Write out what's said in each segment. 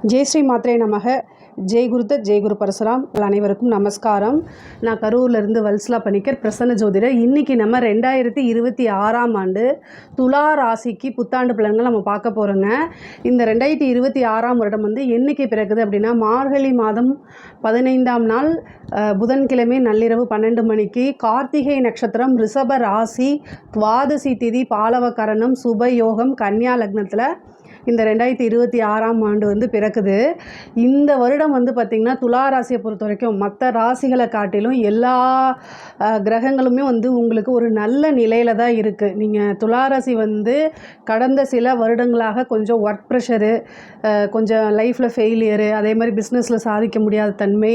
ஜெய் ஸ்ரீ மாத்ரே நமக. ஜெய் குருதத் ஜெய் குரு பரசுராம். அனைவருக்கும் நமஸ்காரம். நான் கரூர்லேருந்து வல்சலா பணிக்கர், பிரசன்ன ஜோதிடர். இன்றைக்கி நம்ம 2026ஆம் ஆண்டு துலா ராசிக்கு புத்தாண்டு பலன்கள் நம்ம பார்க்க போகிறோங்க. இந்த 2026ஆம் வருடம் என்றைக்கு பிறகுது அப்படின்னா, மார்கழி மாதம் 15ஆம் நாள் புதன்கிழமை நள்ளிரவு 12 மணிக்கு கார்த்திகை நட்சத்திரம், ரிஷப ராசி, துவாதசி திதி, பாலவ கரணம், சுபயோகம், கன்னியா லக்னத்தில் இந்த 2026ஆம் ஆண்டு பிறக்குது. இந்த வருடம் பார்த்திங்கன்னா துலா ராசியை பொறுத்த வரைக்கும் மற்ற ராசிகளை காட்டிலும் எல்லா கிரகங்களுமே உங்களுக்கு ஒரு நல்ல நிலையில் தான் இருக்குது. நீங்கள் துலா ராசி கடந்த சில வருடங்களாக கொஞ்சம் ஒர்க் ப்ரெஷரு, கொஞ்சம் லைஃப்பில் ஃபெயிலியரு, அதே மாதிரி பிஸ்னஸில் சாதிக்க முடியாத தன்மை,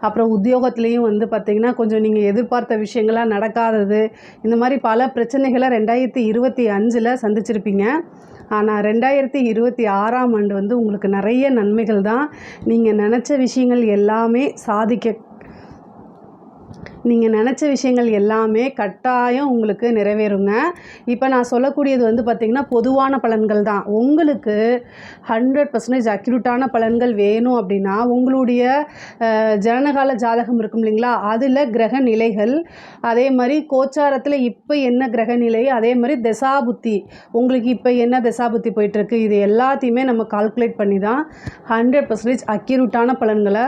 அப்புறம் உத்தியோகத்துலேயும் பார்த்திங்கன்னா கொஞ்சம் நீங்கள் எதிர்பார்த்த விஷயங்களாக நடக்காதது, இந்த மாதிரி பல பிரச்சனைகளை 2025 சந்திச்சிருப்பீங்க. ஆனால் 2026ஆம் ஆண்டு உங்களுக்கு நிறைய நன்மைகள் தான். நீங்கள் நினச்ச விஷயங்கள் எல்லாமே கட்டாயம் உங்களுக்கு நிறைவேறுங்க. இப்போ நான் சொல்லக்கூடியது பார்த்திங்கன்னா பொதுவான பலன்கள் தான். உங்களுக்கு 100% அக்யூரேட்டான பலன்கள் வேணும் அப்படின்னா, உங்களுடைய ஜனனகால ஜாதகம் இருக்கும் இல்லைங்களா, அதில் கிரக நிலைகள், அதே மாதிரி கோச்சாரத்தில் இப்போ என்ன கிரக நிலை, அதே மாதிரி தசாபுத்தி, உங்களுக்கு இப்போ என்ன தசாபுத்தி போயிட்டுருக்கு, இது எல்லாத்தையுமே நம்ம கால்குலேட் பண்ணி தான் 100% அக்யூரேட்டான பலன்களை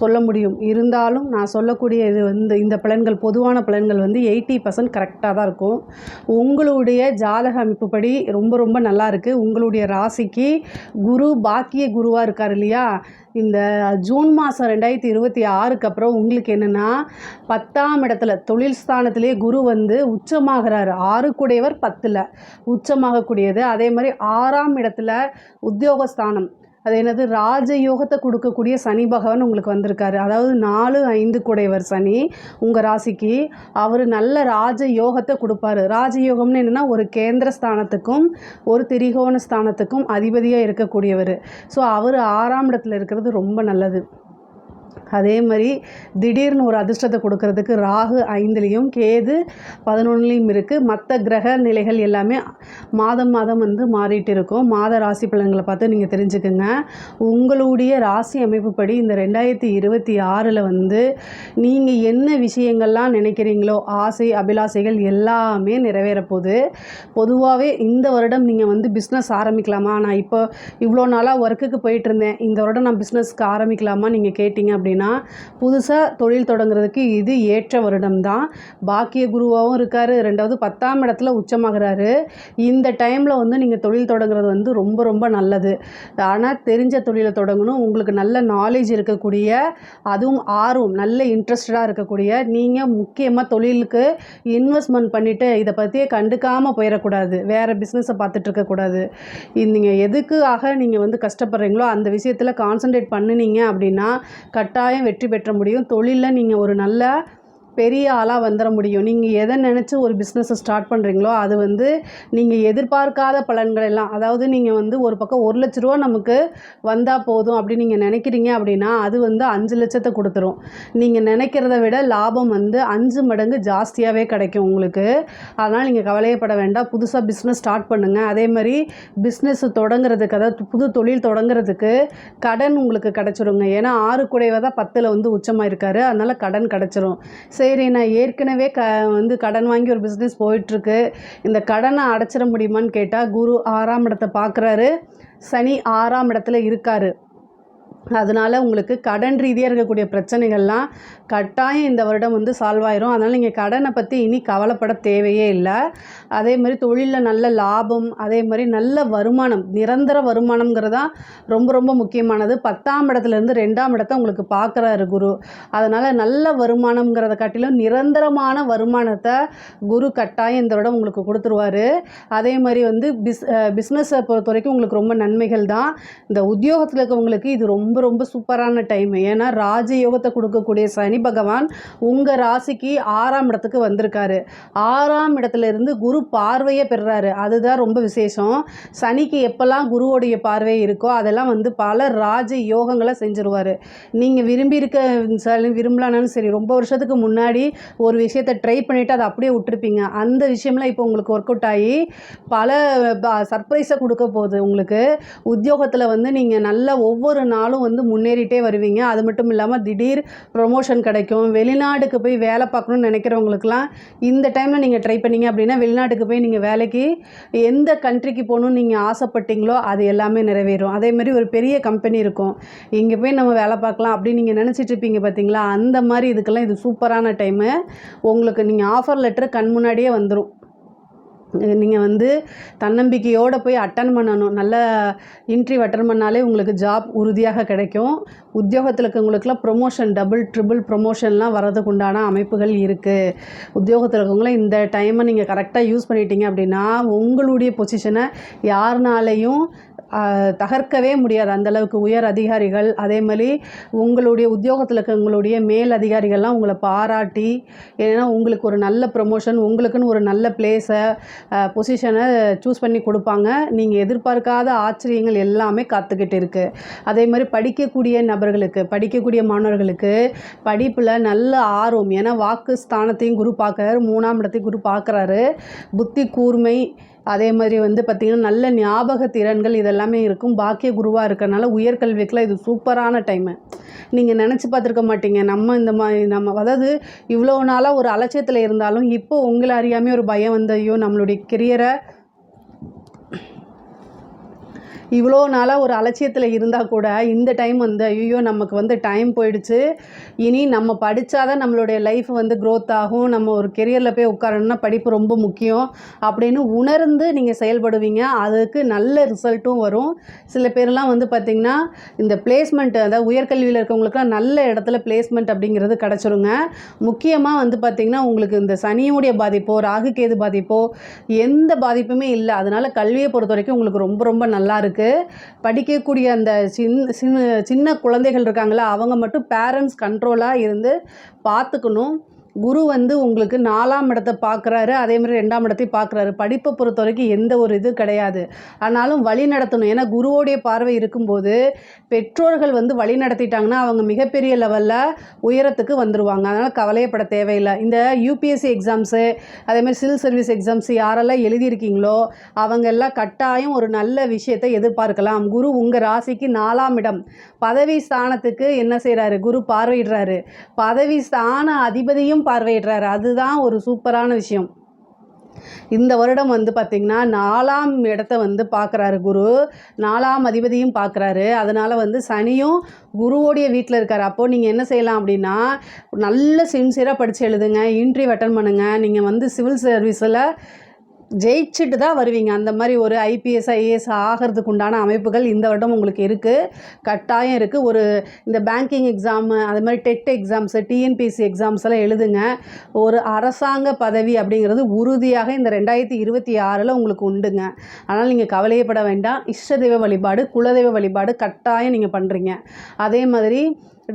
சொல்ல முடியும். இருந்தாலும் நான் சொல்லக்கூடிய இது இந்த பலன்கள், பொதுவான பலன்கள் 80% கரெக்டாக தான் இருக்கும். உங்களுடைய ஜாதக அமைப்புப்படி ரொம்ப ரொம்ப நல்லா இருக்குது. உங்களுடைய ராசிக்கு குரு பாக்கிய குருவாக இருக்கார் இல்லையா, இந்த ஜூன் மாதம் 2026க்கு அப்புறம் உங்களுக்கு என்னென்னா 10ஆம் இடத்துல தொழில் ஸ்தானத்திலே குரு உச்சமாகிறாரு. 6 கூடையவர் 10ல் உச்சமாகக்கூடியது. அதே மாதிரி 6ஆம் இடத்துல உத்தியோகஸ்தானம், அது என்னது ராஜயோகத்தை கொடுக்கக்கூடிய சனி பகவான் உங்களுக்கு வந்திருக்காரு. அதாவது 4, 5 கூடையவர் சனி உங்கள் ராசிக்கு, அவர் நல்ல ராஜயோகத்தை கொடுப்பாரு. ராஜயோகம்னு என்னென்னா ஒரு கேந்திர ஸ்தானத்துக்கும் ஒரு திரிகோண ஸ்தானத்துக்கும் அதிபதியாக இருக்கக்கூடியவர். ஸோ அவர் 6ஆம் இடத்துல இருக்கிறது ரொம்ப நல்லது. அதே மாதிரி திடீர்னு ஒரு அதிர்ஷ்டத்தை கொடுக்கறதுக்கு ராகு 5லேயும் கேது 11லேயும் இருக்குது. மற்ற கிரக நிலைகள் எல்லாமே மாதம் மாறிட்டு இருக்கும். மாத ராசி பலன்களை பார்த்து நீங்கள் தெரிஞ்சுக்குங்க. உங்களுடைய ராசி அமைப்புப்படி இந்த 2026ல் நீங்கள் என்ன விஷயங்கள்லாம் நினைக்கிறீங்களோ, ஆசை அபிலாசைகள் எல்லாமே நிறைவேற போகுது. பொதுவாகவே இந்த வருடம் நீங்கள் பிஸ்னஸ் ஆரம்பிக்கலாமா, நான் இப்போ இவ்வளோ நாளாக ஒர்க்குக்கு போயிட்டு இருந்தேன், இந்த வருடம் நான் பிஸ்னஸ்க்கு ஆரம்பிக்கலாமா நீங்கள் கேட்டிங்க அப்படின்னா, புதுசாக தொழில் தொடங்குறதுக்கு இது ஏற்ற வருடம் தான். பாக்கிய குருவாகவும் இருக்கார், 2வது 10ஆம் இடத்துல உச்சமாகிறாரு. இந்த டைமில் நீங்கள் தொழில் தொடங்குறது ரொம்ப ரொம்ப நல்லது. ஆனால் தெரிஞ்ச தொழிலை தொடங்கணும். உங்களுக்கு நல்ல நாலேஜ் இருக்கக்கூடிய, அதுவும் ஆர்வம், நல்ல இன்ட்ரெஸ்டடாக இருக்கக்கூடிய, நீங்கள் முக்கியமாக தொழிலுக்கு இன்வெஸ்ட்மெண்ட் பண்ணிவிட்டு இதை பற்றியே கண்டுக்காமல் போயிடக்கூடாது, வேறு பிஸ்னஸை பார்த்துட்டு இருக்கக்கூடாது. நீங்கள் எதுக்காக நீங்கள் கஷ்டப்படுறீங்களோ அந்த விஷயத்தில் கான்சன்ட்ரேட் பண்ணினீங்க அப்படின்னா கட்டாயம் வெற்றி பெற்ற முடியும். தொழிலில் நீங்கள் ஒரு நல்ல பெரிய ஆளாக வந்துட முடியும். நீங்கள் எதை நினச்சி ஒரு பிஸ்னஸை ஸ்டார்ட் பண்ணுறீங்களோ அது நீங்கள் எதிர்பார்க்காத பலன்கள் எல்லாம், அதாவது நீங்கள் ஒரு பக்கம் 1 லட்ச ரூபா நமக்கு வந்தால் போதும் அப்படின்னு நீங்கள் நினைக்கிறீங்க அப்படின்னா அது 5 லட்சத்தை கொடுத்துரும். நீங்கள் நினைக்கிறத விட லாபம் 5 மடங்கு ஜாஸ்தியாகவே கிடைக்கும் உங்களுக்கு. அதனால் நீங்கள் கவலையப்பட வேண்டாம். புதுசாக பிஸ்னஸ் ஸ்டார்ட் பண்ணுங்கள். அதே மாதிரி பிஸ்னஸ் தொடங்குறதுக்கு, அதாவது புது தொழில் தொடங்குறதுக்கு கடன் உங்களுக்கு கிடச்சிருங்க. ஏன்னா 6 கூடையவர் தான் 10ல் உச்சமாக இருக்கார். அதனால் கடன் கிடச்சிரும். சரி, நான் ஏற்கனவே கடன் வாங்கி ஒரு பிஸ்னஸ் போயிட்டுருக்கு, இந்த கடனை அடைச்சிட முடியுமான்னு கேட்டால், குரு 6ஆம் இடத்தை பார்க்குறாரு, சனி 6ஆம் இடத்துல இருக்கார். அதனால் உங்களுக்கு கடன் ரீதியாக இருக்கக்கூடிய பிரச்சனைகள்லாம் கட்டாயம் இந்த வருடம் சால்வ் ஆயிரும். அதனால் நீங்கள் கடனை பற்றி இனி கவலைப்பட தேவையே இல்லை. அதே மாதிரி தொழிலில் நல்ல லாபம், அதே மாதிரி நல்ல வருமானம், நிரந்தர வருமானம்ங்கிறதான் ரொம்ப ரொம்ப முக்கியமானது. 10ஆம் இடத்துலேருந்து 2ஆம் இடத்தை உங்களுக்கு பார்க்குறாரு குரு. அதனால் நல்ல வருமானம்ங்கிறத காட்டிலும் நிரந்தரமான வருமானத்தை குரு கட்டாயம் இந்த வருடம் உங்களுக்கு கொடுத்துருவார். அதே மாதிரி பிஸ்னஸை பொறுத்த வரைக்கும் உங்களுக்கு ரொம்ப நன்மைகள் தான். இந்த உத்தியோகத்தில் இருக்கவங்களுக்கு இது ரொம்ப ரொம்ப ரொம்ப சூப்பரான டைம். ஏன்னா ராஜயோகத்தை கொடுக்கக்கூடிய சனி பகவான் உங்கள் ராசிக்கு 6ஆம் இடத்துக்கு வந்திருக்காரு. 6ஆம் இடத்துல இருந்து குரு பார்வையை பெறுறாரு. அதுதான் ரொம்ப விசேஷம். சனிக்கு எப்போல்லாம் குருவோடைய பார்வை இருக்கோ அதெல்லாம் வந்து பல ராஜ யோகங்களை செஞ்சுருவார். நீங்கள் விரும்பியிருக்க விரும்பலானாலும் சரி, ரொம்ப வருஷத்துக்கு முன்னாடி ஒரு விஷயத்தை ட்ரை பண்ணிவிட்டு அதை அப்படியே விட்டுருப்பீங்க. அந்த விஷயம்லாம் இப்போ உங்களுக்கு ஒர்க் அவுட் ஆகி பல சர்ப்ரைஸை கொடுக்க போகுது. உங்களுக்கு உத்தியோகத்தில் வந்து நீங்கள் நல்லா ஒவ்வொரு நாளும் வந்து முன்னேறிட்டே வருவீங்க. அது மட்டும் இல்லாமல் திடீர் ப்ரொமோஷன் கிடைக்கும். வெளிநாட்டுக்கு போய் வேலை பார்க்கணுன்னு நினைக்கிறவங்களுக்குலாம் இந்த டைமில் நீங்கள் ட்ரை பண்ணீங்க அப்படின்னா வெளிநாட்டுக்கு போய் நீங்கள் வேலைக்கு எந்த கண்ட்ரிக்கு போகணுன்னு நீங்கள் ஆசைப்பட்டீங்களோ அது எல்லாமே நிறைவேறும். அதேமாதிரி ஒரு பெரிய கம்பெனி இருக்கும், இங்கே போய் நம்ம வேலை பார்க்கலாம் அப்படின்னு நீங்கள் நினச்சிட்டு இருப்பீங்க பார்த்தீங்களா, அந்த மாதிரி இதுக்கெல்லாம் இது சூப்பரான டைமு. உங்களுக்கு நீங்கள் ஆஃபர் லெட்டர் கண் முன்னாடியே வந்துடும். நீங்கள் வந்து தன்னம்பிக்கையோடு போய் அட்டன் பண்ணணும். நல்ல இன்டர்வியூ அட்டன் பண்ணாலே உங்களுக்கு ஜாப் உறுதியாக கிடைக்கும். உத்தியோகத்தில் இருக்கவங்களுக்குலாம் ப்ரொமோஷன் டபுள் ட்ரிபிள் ப்ரொமோஷன்லாம் வரதுக்கு உண்டான அமைப்புகள் இருக்குது. உத்தியோகத்தில் இருக்கவங்களாம் இந்த டைமை நீங்கள் கரெக்டாக யூஸ் பண்ணிட்டீங்க அப்படின்னா உங்களுடைய பொசிஷனை யாருனாலையும் தகர்க்கவே முடியாது. அந்தளவுக்கு உயர் அதிகாரிகள், அதே மாதிரி உங்களுடைய உத்தியோகத்தில் இருக்கவங்களுடைய மேல் அதிகாரிகள்லாம் உங்களை பாராட்டி, ஏன்னா உங்களுக்கு ஒரு நல்ல ப்ரொமோஷன், உங்களுக்குன்னு ஒரு நல்ல பிளேஸை பொசிஷனை சூஸ் பண்ணி கொடுப்பாங்க. நீங்கள் எதிர்பார்க்காத ஆச்சரியங்கள் எல்லாமே காத்துக்கிட்டு இருக்குது. அதே மாதிரி படிக்கக்கூடிய நபர்களுக்கு, படிக்கக்கூடிய மாணவர்களுக்கு படிப்பில் நல்ல ஆர்வம். ஏன்னா வாக்கு ஸ்தானத்தையும் குரு பார்க்குறாரு, 3ஆம் இடத்தையும் குரு பார்க்குறாரு. புத்தி கூர்மை, அதே மாதிரி வந்து பார்த்திங்கன்னா நல்ல ஞாபக திறன்கள் இதெல்லாமே இருக்கும். பாக்கிய குருவாக இருக்கிறனால உயர்கல்விக்கெலாம் இது சூப்பரான டைமு. நீங்கள் நினச்சி பார்த்துருக்க மாட்டீங்க. நம்ம அதாவது இவ்வளோ நாளாக ஒரு அலட்சியத்தில் இருந்தாலும் இப்போ உங்களை அறியாமல் ஒரு பயம் வந்து ஐயோ நம்மளுடைய கெரியரை இவ்வளோ நாளாக ஒரு அலட்சியத்தில் இருந்தால் கூட இந்த டைம் வந்து ஐயோ நமக்கு வந்து டைம் போயிடுச்சு, இனி நம்ம படித்தாதான் நம்மளுடைய லைஃப் வந்து க்ரோத் ஆகும், நம்ம ஒரு கெரியரில் போய் உட்காரணும்னா படிப்பு ரொம்ப முக்கியம் அப்படின்னு உணர்ந்து நீங்கள் செயல்படுவீங்க. அதுக்கு நல்ல ரிசல்ட்டும் வரும். சில பேர்லாம் வந்து பார்த்திங்கன்னா இந்த பிளேஸ்மெண்ட், அதாவது உயர்கல்வியில் இருக்கவங்களுக்குலாம் நல்ல இடத்துல பிளேஸ்மெண்ட் அப்படிங்கிறது கிடச்சிருங்க. முக்கியமாக வந்து பார்த்திங்கன்னா உங்களுக்கு இந்த சனியுடைய பாதிப்போ ராகு கேது பாதிப்போ எந்த பாதிப்புமே இல்லை. அதனால் கல்வியை பொறுத்த வரைக்கும் உங்களுக்கு ரொம்ப ரொம்ப நல்லா இருக்குது. படிக்கக்கூடிய அந்த சின்ன குழந்தைகள் இருக்காங்களா, அவங்க மட்டும் பேரண்ட்ஸ் கண்ட்ரோலாக இருந்து பார்த்துக்கணும். குரு வந்து உங்களுக்கு 4ஆம் இடத்தை பார்க்குறாரு, அதே மாதிரி 2ஆம் இடத்தையும் பார்க்குறாரு. படிப்பை பொறுத்த வரைக்கும் எந்த ஒரு இது கிடையாது, ஆனாலும் வழி நடத்தணும். ஏன்னா குருவோடைய பார்வை இருக்கும்போது பெற்றோர்கள் வந்து வழி நடத்திட்டாங்கன்னா அவங்க மிகப்பெரிய லெவலில் உயரத்துக்கு வந்துடுவாங்க. அதனால் கவலையப்பட தேவையில்லை. இந்த யூபிஎஸ்சி எக்ஸாம்ஸு, அதேமாதிரி சிவில் சர்வீஸ் எக்ஸாம்ஸு யாரெல்லாம் எழுதியிருக்கீங்களோ அவங்க எல்லாம் கட்டாயம் ஒரு நல்ல விஷயத்தை எதிர்பார்க்கலாம். குரு உங்கள் ராசிக்கு 4ஆம் இடம் பதவி ஸ்தானத்துக்கு என்ன செய்கிறாரு, குரு பார்வையிடுறாரு. பதவி ஸ்தான அதிபதியும் பார்வையிடுறாரு. அதுதான் ஒரு சூப்பரான விஷயம். இந்த வருடம் வந்து பார்த்திங்கன்னா 4ஆம் இடத்தை வந்து பார்க்குறாரு குரு, 4ஆம் அதிபதியும் பார்க்குறாரு. அதனால் வந்து சனியும் குருவோடைய வீட்டில் இருக்கார். அப்போது நீங்கள் என்ன செய்யலாம் அப்படின்னா நல்ல சின்சியராக படித்து எழுதுங்க, இன்டர்வியூ அட்டன் பண்ணுங்கள். நீங்கள் வந்து சிவில் சர்வீஸில் ஜெயிச்சுட்டு தான் வருவீங்க. அந்த மாதிரி ஒரு ஐபிஎஸ் ஐஏஎஸ் ஆகிறதுக்கு உண்டான அமைப்புகள் இந்த வருடம் உங்களுக்கு இருக்குது, கட்டாயம் இருக்குது. ஒரு இந்த பேங்கிங் எக்ஸாமு, அது மாதிரி டெட் எக்ஸாம்ஸு, டிஎன்பிஎஸ்சி எக்ஸாம்ஸ் எல்லாம் எழுதுங்க. ஒரு அரசாங்க பதவி அப்படிங்கிறது உறுதியாக இந்த 2026 உங்களுக்கு உண்டுங்க. அதனால் நீங்கள் கவலையப்பட வேண்டாம். இஷ்ட தெய்வ வழிபாடு, குலதெய்வ வழிபாடு கட்டாயம் நீங்கள் பண்ணுறீங்க. அதே மாதிரி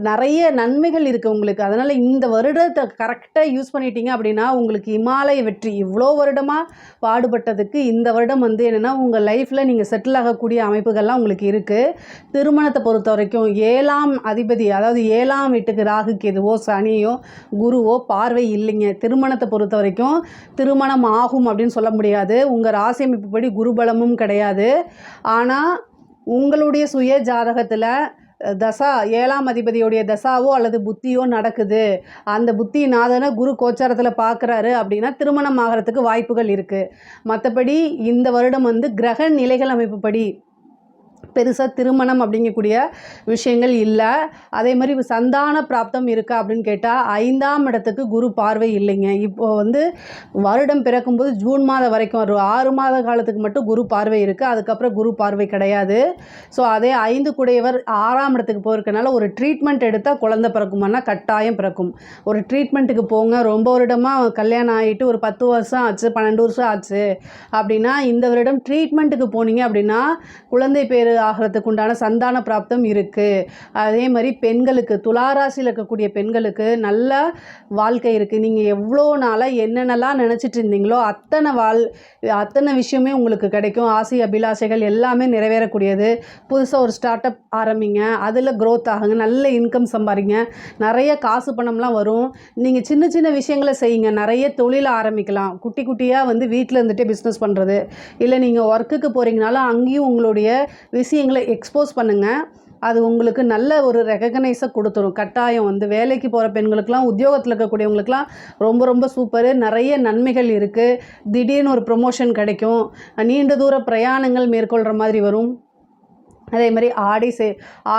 நிறைய நன்மைகள் இருக்குது உங்களுக்கு. அதனால் இந்த வருடத்தை கரெக்டாக யூஸ் பண்ணிட்டீங்க அப்படின்னா உங்களுக்கு இமாலய வெற்றி. இவ்வளோ வருடமாக பாடுபட்டதுக்கு இந்த வருடம் வந்து என்னென்னா உங்கள் லைஃப்பில் நீங்கள் செட்டில் ஆகக்கூடிய அமைப்புகள்லாம் உங்களுக்கு இருக்குது. திருமணத்தை பொறுத்த வரைக்கும் 7ஆம் அதிபதி, அதாவது 7ஆம் வீட்டுக்கு ராகு கேதுவோ சனியோ குருவோ பார்வை இல்லைங்க. திருமணத்தை பொறுத்த வரைக்கும் திருமணம் ஆகும் அப்படின்னு சொல்ல முடியாது. உங்கள் ராசி அமைப்புப்படி குருபலமும் கிடையாது. ஆனால் உங்களுடைய சுய ஜாதகத்தில் தசா 7ஆம் அதிபதியோடைய தசாவோ அல்லது புத்தியோ நடக்குது, அந்த புத்தி நாதனை குரு கோச்சாரத்தில் பார்க்குறாரு அப்படின்னா திருமணம் ஆகிறதுக்கு வாய்ப்புகள் இருக்குது. மற்றபடி இந்த வருடம் வந்து கிரக நிலைகள் அமைப்புப்படி பெருசாக திருமணம் அப்படிங்கக்கூடிய விஷயங்கள் இல்லை. அதே மாதிரி சந்தான பிராப்தம் இருக்கா அப்படின்னு கேட்டால் 5ஆம் இடத்துக்கு குரு பார்வை இல்லைங்க. இப்போது வந்து வருடம் பிறக்கும்போது ஜூன் மாதம் வரைக்கும் ஒரு 6 மாத காலத்துக்கு மட்டும் குரு பார்வை இருக்குது, அதுக்கப்புறம் குரு பார்வை கிடையாது. ஸோ அதே 5 குடையவர் 6ஆம் இடத்துக்கு போயிருக்கனால ஒரு ட்ரீட்மெண்ட் எடுத்தால் குழந்தை பிறக்குமானா கட்டாயம் பிறக்கும். ஒரு ட்ரீட்மெண்ட்டுக்கு போங்க. ரொம்ப வருடமாக கல்யாணம் ஆகிட்டு ஒரு 10 வருஷம் ஆச்சு, 12 வருஷம் ஆச்சு அப்படின்னா இந்த வருடம் ட்ரீட்மெண்ட்டுக்கு போனீங்க அப்படின்னா குழந்தை பேர் ஆகிறதுக்கு உண்டான சந்தான பிராப்தம் இருக்குது. அதே மாதிரி பெண்களுக்கு துளாராசியில் இருக்கக்கூடிய பெண்களுக்கு நல்ல வாழ்க்கை இருக்குது. நீங்கள் எவ்வளோ நாளாக என்னென்னலாம் நினச்சிட்டு இருந்தீங்களோ அத்தனை விஷயமே உங்களுக்கு கிடைக்கும். ஆசை அபிலாஷைகள் எல்லாமே நிறைவேறக்கூடியது. புதுசாக ஒரு ஸ்டார்ட் அப் ஆரம்பிங்க, அதில் க்ரோத் ஆகுங்க, நல்ல இன்கம் சம்பாதிங்க, நிறைய காசு பணம்லாம் வரும். நீங்கள் சின்ன சின்ன விஷயங்களை செய்யுங்க, நிறைய தொழில் ஆரம்பிக்கலாம். குட்டி குட்டியாக வந்து வீட்டில் இருந்துகிட்டே பிஸ்னஸ் பண்ணுறது, இல்லை நீங்கள் ஒர்க்குக்கு போகிறீங்கனாலும் அங்கேயும் உங்களுடைய விஷயங்களை எக்ஸ்போஸ் பண்ணுங்கள். அது உங்களுக்கு நல்ல ஒரு ரெகக்னைஸை கொடுத்துரும். கட்டாயம் வந்து வேலைக்கு போகிற பெண்களுக்கெலாம், உத்தியோகத்தில் இருக்கக்கூடியவங்களுக்கெலாம் ரொம்ப ரொம்ப சூப்பரு. நிறைய நன்மைகள் இருக்குது. திடீர்னு ஒரு ப்ரொமோஷன் கிடைக்கும். நீண்ட தூர பிரயாணங்கள் மேற்கொள்கிற மாதிரி வரும். அதே மாதிரி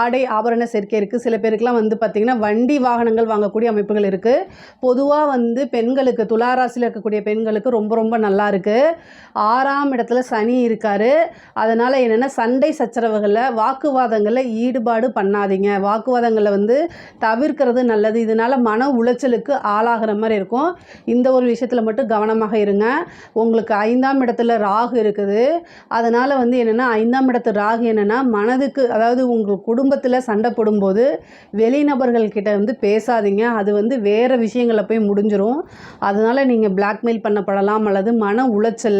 ஆடை ஆபரண சேர்க்கை இருக்குது. சில பேருக்குலாம் வந்து பார்த்திங்கன்னா வண்டி வாகனங்கள் வாங்கக்கூடிய அமைப்புகள் இருக்குது. பொதுவாக வந்து பெண்களுக்கு, துளாராசியில் இருக்கக்கூடிய பெண்களுக்கு ரொம்ப ரொம்ப நல்லா இருக்குது. 6ஆம் இடத்துல சனி இருக்கார். அதனால் என்னென்னா சண்டை சச்சரவுகளில், வாக்குவாதங்களில் ஈடுபாடு பண்ணாதீங்க. வாக்குவாதங்களில் வந்து தவிர்க்கிறது நல்லது. இதனால் மன உளைச்சலுக்கு ஆளாகிற மாதிரி இருக்கும். இந்த ஒரு விஷயத்தில் மட்டும் கவனமாக இருங்க. உங்களுக்கு 5ஆம் இடத்துல ராகு இருக்குது. அதனால் வந்து என்னென்னா 5ஆம் இடத்து ராகு என்னென்னா மனதுக்கு, அதாவது உங்கள் குடும்பத்தில் சண்டை போடும்போது வெளிநபர்கள்கிட்ட வந்து பேசாதீங்க. அது வந்து வேறு விஷயங்களில் போய் முடிஞ்சிடும். அதனால் நீங்கள் பிளாக்மெயில் பண்ணப்படலாம், அல்லது மன உளைச்சல்,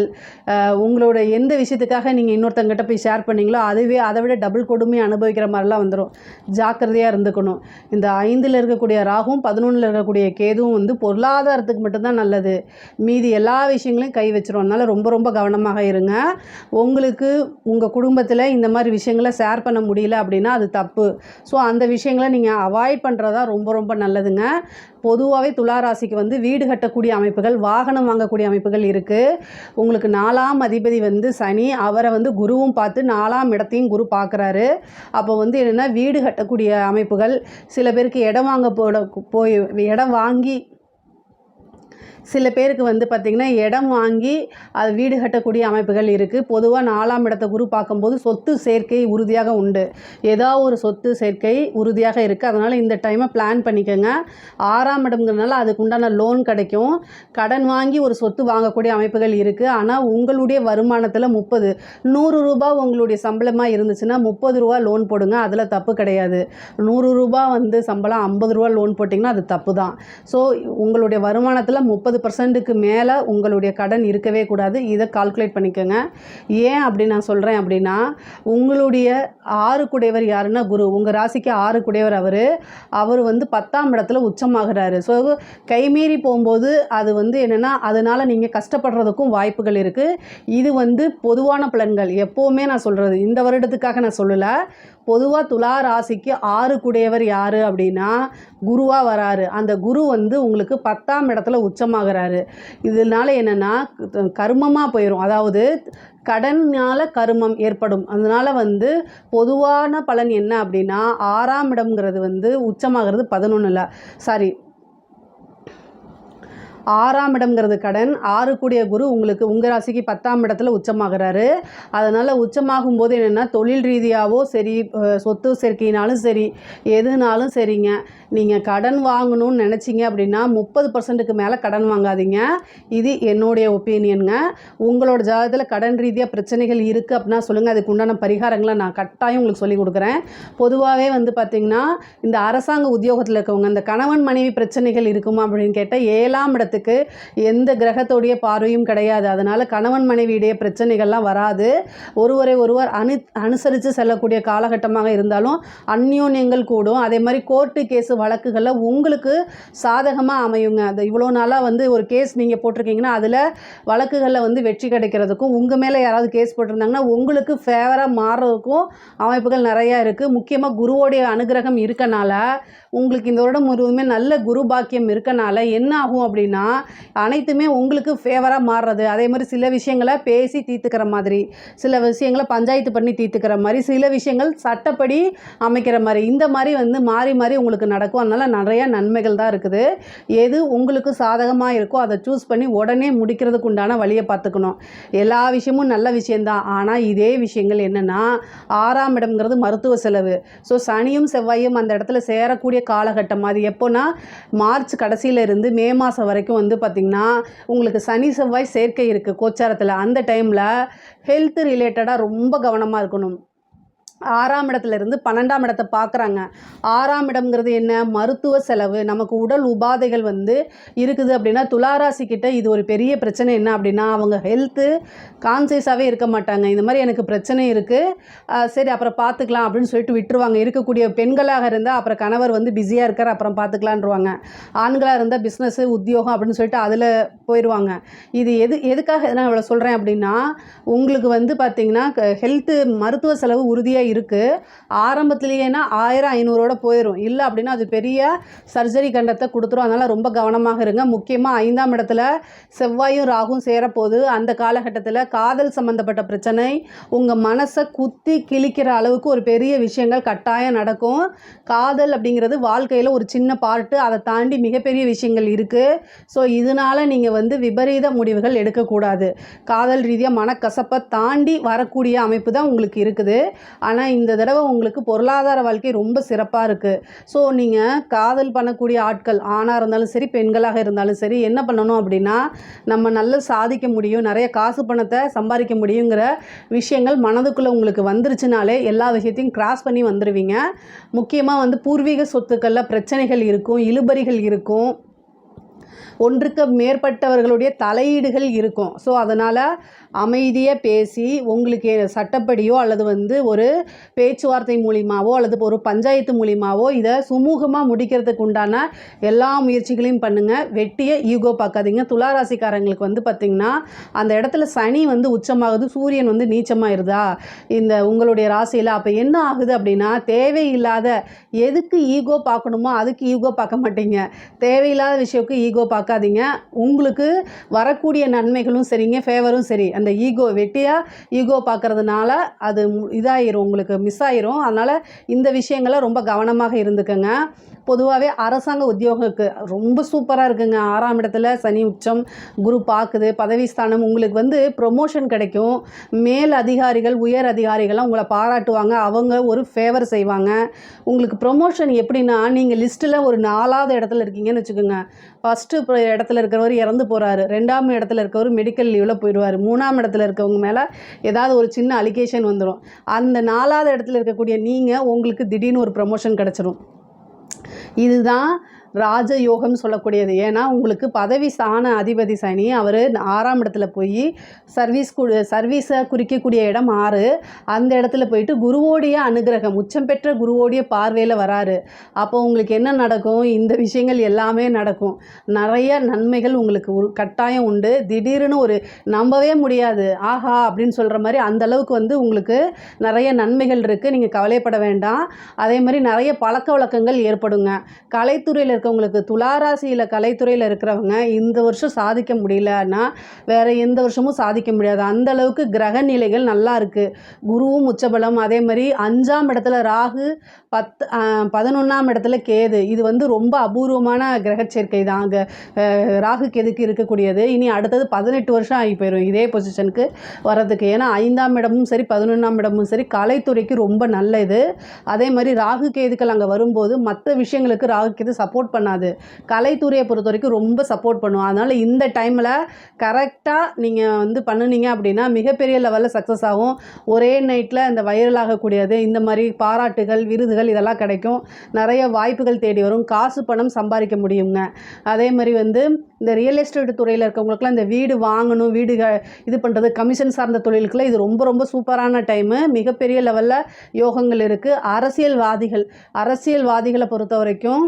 உங்களோட எந்த விஷயத்துக்காக நீங்கள் இன்னொருத்தங்கிட்ட போய் ஷேர் பண்ணிங்களோ அதுவே அதை விட டபுள் கொடுமை அனுபவிக்கிற மாதிரிலாம் வந்துடும். ஜாக்கிரதையாக இருந்துக்கணும். இந்த 5ல் இருக்கக்கூடிய ராகும் 11ல் இருக்கக்கூடிய கேதுவும் வந்து பொருளாதாரத்துக்கு மட்டும்தான் நல்லது. மீதி எல்லா விஷயங்களையும் கை வச்சிரும். அதனால் ரொம்ப ரொம்ப கவனமாக இருங்க. உங்களுக்கு உங்கள் குடும்பத்தில் இந்த மாதிரி விஷயங்களை ஷேர் பண்ண முடியல அப்படின்னா அது தப்பு. ஸோ அந்த விஷயங்களை நீங்கள் அவாய்ட் பண்ணுறதா ரொம்ப ரொம்ப நல்லதுங்க. பொதுவாகவே துளாராசிக்கு வந்து வீடு கட்டக்கூடிய அமைப்புகள், வாகனம் வாங்கக்கூடிய அமைப்புகள் இருக்குது. உங்களுக்கு 4ஆம் அதிபதி வந்து சனி, அவரை வந்து குருவும் பார்த்து 4ஆம் இடத்தையும் குரு பார்க்குறாரு. அப்போ வந்து என்னென்னா வீடு கட்டக்கூடிய அமைப்புகள், சில பேருக்கு இடம் வாங்கி சில பேருக்கு வந்து பார்த்திங்கன்னா இடம் வாங்கி அது வீடு கட்டக்கூடிய அமைப்புகள் இருக்குது. பொதுவாக 4ஆம் இடத்தை குரு பார்க்கும்போது சொத்து சேர்க்கை உறுதியாக உண்டு. ஏதாவது ஒரு சொத்து சேர்க்கை உறுதியாக இருக்குது. அதனால் இந்த டைமை பிளான் பண்ணிக்கோங்க. 6ஆம் இடம்ங்கிறதுனால அதுக்கு உண்டான லோன் கிடைக்கும். கடன் வாங்கி ஒரு சொத்து வாங்கக்கூடிய அமைப்புகள் இருக்குது. ஆனால் உங்களுடைய வருமானத்தில் 100 ரூபா உங்களுடைய சம்பளமாக இருந்துச்சுன்னா 30 ரூபா லோன் போடுங்க. அதில் தப்பு கிடையாது. 100 ரூபா வந்து சம்பளம் 50 ரூபா லோன் போட்டிங்கன்னா அது தப்பு தான். ஸோ உங்களுடைய வருமானத்தில் 30%க்கு மேலே உங்களுடைய கடன் இருக்கவே கூடாது. இதை கால்குலேட் பண்ணிக்கோங்க. ஏன் அப்படி நான் சொல்கிறேன் அப்படின்னா, உங்களுடைய 6 குடையவர் யாருன்னா குரு. உங்கள் ராசிக்கு 6 குடையவர் அவர் வந்து 10ஆம் இடத்துல உச்சமாகிறாரு. ஸோ கைமீறி போகும்போது அது வந்து என்னென்னா அதனால் நீங்கள் கஷ்டப்படுறதுக்கும் வாய்ப்புகள் இருக்குது. இது வந்து பொதுவான பலன்கள். எப்போவுமே நான் சொல்கிறது, இந்த வருடத்துக்காக நான் சொல்லலை. பொதுவாக துலா ராசிக்கு 6 குடையவர் யார் அப்படின்னா குருவாக வராரு. அந்த குரு வந்து உங்களுக்கு 10ஆம் இடத்துல உச்சமாகிறாரு. இதனால என்னென்னா கர்மமாக போயிடும். அதாவது கடனால் கர்மம் ஏற்படும். அதனால் வந்து பொதுவான பலன் என்ன அப்படின்னா 6ஆம் இடம்ங்கிறது வந்து உச்சமாகிறது 6ஆம் இடம்ங்கிறது கடன். 6 கூடிய குரு உங்களுக்கு உங்கள் ராசிக்கு 10ஆம் இடத்துல உச்சமாகிறாரு. அதனால் உச்சமாகும் போது என்னென்னா தொழில் ரீதியாகவோ சரி, சொத்து சேர்க்கையினாலும் சரி, எதுனாலும் சரிங்க, நீங்கள் கடன் வாங்கணும்னு நினச்சிங்க அப்படின்னா 30%க்கு மேலே கடன் வாங்காதீங்க. இது என்னுடைய ஒப்பீனியனுங்க. உங்களோட ஜாதகத்தில் கடன் ரீதியாக பிரச்சனைகள் இருக்குது அப்படின்னா சொல்லுங்கள். அதுக்கு உண்டான பரிகாரங்களை நான் கட்டாயம் உங்களுக்கு சொல்லிக் கொடுக்குறேன். பொதுவாகவே வந்து பார்த்திங்கன்னா இந்த அரசாங்க உத்தியோகத்தில் இருக்கவங்க இந்த கணவன் மனைவி பிரச்சனைகள் இருக்குமா அப்படின்னு கேட்டால் 7ஆம் இடத்துக்கு எந்த கிரகத்தோடைய பார்வையும் கிடையாது. அதனால் கணவன் மனைவியுடைய பிரச்சனைகள்லாம் வராது. ஒருவர் அனுசரித்து செல்லக்கூடிய காலகட்டமாக இருந்தாலும் அந்யோன்யங்கள் கூடும். அதே மாதிரி கோர்ட்டு கேஸு வழக்குகளில் உங்களுக்கு சாதகமாக அமையுங்க. அது இவ்வளோ நாளாக வந்து ஒரு கேஸ் நீங்கள் போட்டிருக்கீங்கன்னா அதில் வழக்குகளில் வந்து வெற்றி கிடைக்கிறதுக்கும், உங்கள் மேலே யாராவது கேஸ் போட்டிருந்தாங்கன்னா உங்களுக்கு ஃபேவராக மாறுறதுக்கும் அமைப்புகள் நிறையா இருக்குது. முக்கியமாக குருவோடைய அனுகிரகம் இருக்கனால உங்களுக்கு இந்த வருடம் முழுவதுமே நல்ல குரு பாக்கியம் இருக்கனால என்ன ஆகும் அப்படின்னா அனைத்துமே உங்களுக்கு ஃபேவராக மாறுறது. அதே மாதிரி சில விஷயங்களை பேசி தீர்த்துக்கிற மாதிரி, சில விஷயங்களை பஞ்சாயத்து பண்ணி தீர்த்துக்கிற மாதிரி, சில விஷயங்கள் சட்டப்படி அமைக்கிற மாதிரி, இந்த மாதிரி வந்து மாறி மாறி உங்களுக்கு நடக்கும். அதனால் நிறைய நன்மைகள் தான் இருக்குது. எது உங்களுக்கு சாதகமாக இருக்கோ அதை சூஸ் பண்ணி உடனே முடிக்கிறதுக்கு உண்டான வழியை பார்த்துக்கணும். எல்லா விஷயமும் நல்ல விஷயந்தான். ஆனால் இதே விஷயங்கள் என்னென்னா 6ஆம் இடம்ங்கிறது மருத்துவ செலவு. ஸோ சனியும் செவ்வாயும் அந்த இடத்துல சேரக்கூடிய காலகட்டம். அது எப்போனா மார்ச் கடைசியில் இருந்து மே மாதம் வரைக்கும் வந்து பார்த்திங்கன்னா உங்களுக்கு சனி செவ்வாய் சேர்க்கை இருக்குது கோச்சாரத்தில். அந்த டைமில் ஹெல்த் ரிலேட்டடாக ரொம்ப கவனமாக இருக்கணும். 6ஆம் இடத்துலேருந்து 12ஆம் இடத்தை பார்க்குறாங்க. 6ஆம் இடம்ங்கிறது என்ன? மருத்துவ செலவு. நமக்கு உடல் உபாதைகள் வந்து இருக்குது அப்படின்னா, துளாராசிக்கிட்ட இது ஒரு பெரிய பிரச்சனை. என்ன அப்படின்னா, அவங்க ஹெல்த்து கான்சியஸாகவே இருக்க மாட்டாங்க. இந்த மாதிரி எனக்கு பிரச்சனை இருக்குது, சரி அப்புறம் பார்த்துக்கலாம் அப்படின்னு சொல்லிட்டு விட்டுருவாங்க. இருக்கக்கூடிய பெண்களாக இருந்தால் அப்புறம் கணவர் வந்து பிஸியாக இருக்கார், அப்புறம் பார்த்துக்கலான்ருவாங்க. ஆண்களாக இருந்தால் பிஸ்னஸ்ஸு உத்தியோகம் அப்படின்னு சொல்லிட்டு அதில் போயிடுவாங்க. இது எதுக்காக நான் இவ்வளோ சொல்கிறேன் அப்படின்னா, உங்களுக்கு வந்து பார்த்திங்கன்னா ஹெல்த்து மருத்துவ செலவு உறுதியாக இருக்குது. ஆரம்பத்துலேயேனா 1500ஓட போயிடும். இல்லை அப்படின்னா அது பெரிய சர்ஜரி கண்டத்தை கொடுத்துரும். அதனால் ரொம்ப கவனமாக இருங்க. முக்கியமாக 5ஆம் இடத்துல செவ்வாயும் ராகும் சேரப்போது. அந்த காலகட்டத்தில் காதல் சம்மந்தப்பட்ட பிரச்சனை உங்கள் மனசை குத்தி கிழிக்கிற அளவுக்கு ஒரு பெரிய விஷயங்கள் கட்டாயம் நடக்கும். காதல் அப்படிங்கிறது வாழ்க்கையில் ஒரு சின்ன பார்ட்டு, அதை தாண்டி மிகப்பெரிய விஷயங்கள் இருக்குது. ஸோ இதனால் நீங்கள் வந்து விபரீத முடிவுகள் எடுக்கக்கூடாது. காதல் ரீதியாக மனக்கசப்பை தாண்டி வரக்கூடிய அமைப்பு தான் உங்களுக்கு இருக்குது. ஆனால் இந்த தடவை உங்களுக்கு பொருளாதார வாழ்க்கை ரொம்ப சிறப்பாக இருக்குது. ஸோ நீங்கள் காதல் பண்ணக்கூடிய ஆட்கள் ஆணாக இருந்தாலும் சரி, பெண்களாக இருந்தாலும் சரி, என்ன பண்ணணும் அப்படின்னா, நம்ம நல்லா சாதிக்க முடியும், நிறைய காசு பணத்தை சம்பாதிக்க முடியுங்கிற விஷயங்கள் மனதுக்குள்ளே உங்களுக்கு வந்துருச்சுனாலே எல்லா விஷயத்தையும் கிராஸ் பண்ணி வந்துடுவீங்க. முக்கியமாக வந்து பூர்வீக சொத்துக்களில் பிரச்சனைகள் இருக்கும், இழுபறிகள் இருக்கும், ஒன்றுக்கு மேற்பட்டவர்களுடைய தலையீடுகள் இருக்கும். ஸோ அதனால் அமைதியாக பேசி உங்களுக்கு சட்டப்படியோ அல்லது வந்து ஒரு பேச்சுவார்த்தை மூலியமாவோ அல்லது ஒரு பஞ்சாயத்து மூலியமாவோ இதை சுமூகமாக முடிக்கிறதுக்கு உண்டான எல்லா முயற்சிகளையும் பண்ணுங்கள். வெட்டிய ஈகோ பார்க்காதீங்க. துளாராசிக்காரங்களுக்கு வந்து பார்த்திங்கன்னா அந்த இடத்துல சனி வந்து உச்சமாகுது, சூரியன் வந்து நீச்சமாயிருதா இந்த உங்களுடைய ராசியில். அப்போ என்ன ஆகுது அப்படின்னா, தேவையில்லாத எதுக்கு ஈகோ பார்க்கணுமோ அதுக்கு ஈகோ பார்க்க மாட்டீங்க. தேவையில்லாத விஷயத்துக்கு ஈகோ பார்க்காதீங்க. உங்களுக்கு வரக்கூடிய நன்மைகளும் சரிங்க, ஃபேவரும் சரி, அந்த ஈகோ வெட்டியாக ஈகோ பார்க்குறதுனால அது இதாயிரும், உங்களுக்கு மிஸ் ஆயிரும். அதனால் இந்த விஷயங்களை ரொம்ப கவனமாக இருந்துக்கங்க. பொதுவாகவே அரசாங்க உத்தியோகத்துக்கு ரொம்ப சூப்பராக இருக்குங்க. 6ஆம் இடத்துல சனி உச்சம், குரு பார்க்குது, பதவி ஸ்தானம். உங்களுக்கு வந்து ப்ரொமோஷன் கிடைக்கும். மேல் அதிகாரிகள் உயர் அதிகாரிகள்லாம் உங்களை பாராட்டுவாங்க, அவங்க ஒரு ஃபேவர் செய்வாங்க. உங்களுக்கு ப்ரொமோஷன் எப்படின்னா, நீங்கள் லிஸ்ட்டில் ஒரு 4ஆவது இடத்துல இருக்கீங்கன்னு வச்சுக்கோங்க. ஃபஸ்ட்டு இடத்துல இருக்கிறவர் இறந்து போகிறாரு, 2ஆம் இடத்துல இருக்கவர் மெடிக்கல் லீவில் போயிடுவார், 3ஆம் இடத்துல இருக்கவங்க மேலே ஏதாவது ஒரு சின்ன அலிகேஷன் வந்துடும். அந்த 4ஆவது இடத்துல இருக்கக்கூடிய நீங்கள் உங்களுக்கு திடீர்னு ஒரு ப்ரொமோஷன் கிடச்சிரும். இதுதான் ராஜயோகம் சொல்லக்கூடியது. ஏன்னா உங்களுக்கு பதவி ஸ்தான அதிபதி சனி அவர் 6ஆம் இடத்துல போய் சர்வீஸை குறிக்கக்கூடிய இடம் 6, அந்த இடத்துல போயிட்டு குருவோடைய அனுகிரகம், உச்சம் பெற்ற குருவோடைய பார்வையில் வராரு. அப்போ உங்களுக்கு என்ன நடக்கும்? இந்த விஷயங்கள் எல்லாமே நடக்கும். நிறைய நன்மைகள் உங்களுக்கு கட்டாயம் உண்டு. திடீர்னு ஒரு நம்பவே முடியாது, ஆஹா அப்படின்னு சொல்கிற மாதிரி அந்த அளவுக்கு வந்து உங்களுக்கு நிறைய நன்மைகள் இருக்குது. நீங்கள் கவலைப்பட வேண்டாம். அதே மாதிரி நிறைய பழக்க வழக்கங்கள் ஏற்படுங்க. கலைத்துறையில் இருக்கவங்களுக்கு, துளாராசியில் கலைத்துறையில் இருக்கிறவங்க இந்த வருஷம் சாதிக்க முடியலன்னா வேறு எந்த வருஷமும் சாதிக்க முடியாது. அந்த அளவுக்கு கிரக நிலைகள் நல்லா இருக்குது. குருவும் உச்சபலம், அதே மாதிரி 5ஆம் இடத்துல ராகு, 11ஆம் இடத்துல கேது. இது வந்து ரொம்ப அபூர்வமான கிரக சேர்க்கை தான். ராகு கேதுக்கு இருக்கக்கூடியது. இனி அடுத்தது 18 வருஷம் ஆகி போயிடும் இதே பொசிஷனுக்கு வர்றதுக்கு. ஏன்னா 5ஆம் இடமும் சரி 11ஆம் இடமும் சரி கலைத்துறைக்கு ரொம்ப நல்லது. அதே மாதிரி ராகு கேதுக்கள் அங்கே வரும்போது மற்ற விஷயங்களுக்கு ராகு கேது சப்போர்ட் பண்ணாது, கலைத்துறையை பொறுத்த வரைக்கும் ரொம்ப சப்போர்ட் பண்ணுவோம். அதனால் இந்த டைமில் கரெக்டாக நீங்கள் வந்து பண்ணுனீங்க அப்படின்னா மிகப்பெரிய லெவலில் சக்ஸஸ் ஆகும். ஒரே நைட்டில் இந்த வைரல் ஆகக்கூடியது, இந்த மாதிரி பாராட்டுகள், விருதுகள் இதெல்லாம் கிடைக்கும். நிறைய வாய்ப்புகள் தேடி வரும். காசு பணம் சம்பாதிக்க முடியுங்க. அதே மாதிரி வந்து இந்த ரியல் எஸ்டேட் துறையில் இருக்கவங்களுக்குலாம் இந்த வீடு வாங்கணும், வீடுகள் இது பண்ணுறது, கமிஷன் சார்ந்த தொழிலுக்குலாம் இது ரொம்ப ரொம்ப சூப்பரான டைமு. மிகப்பெரிய லெவலில் யோகங்கள் இருக்குது. அரசியல்வாதிகளை பொறுத்த வரைக்கும்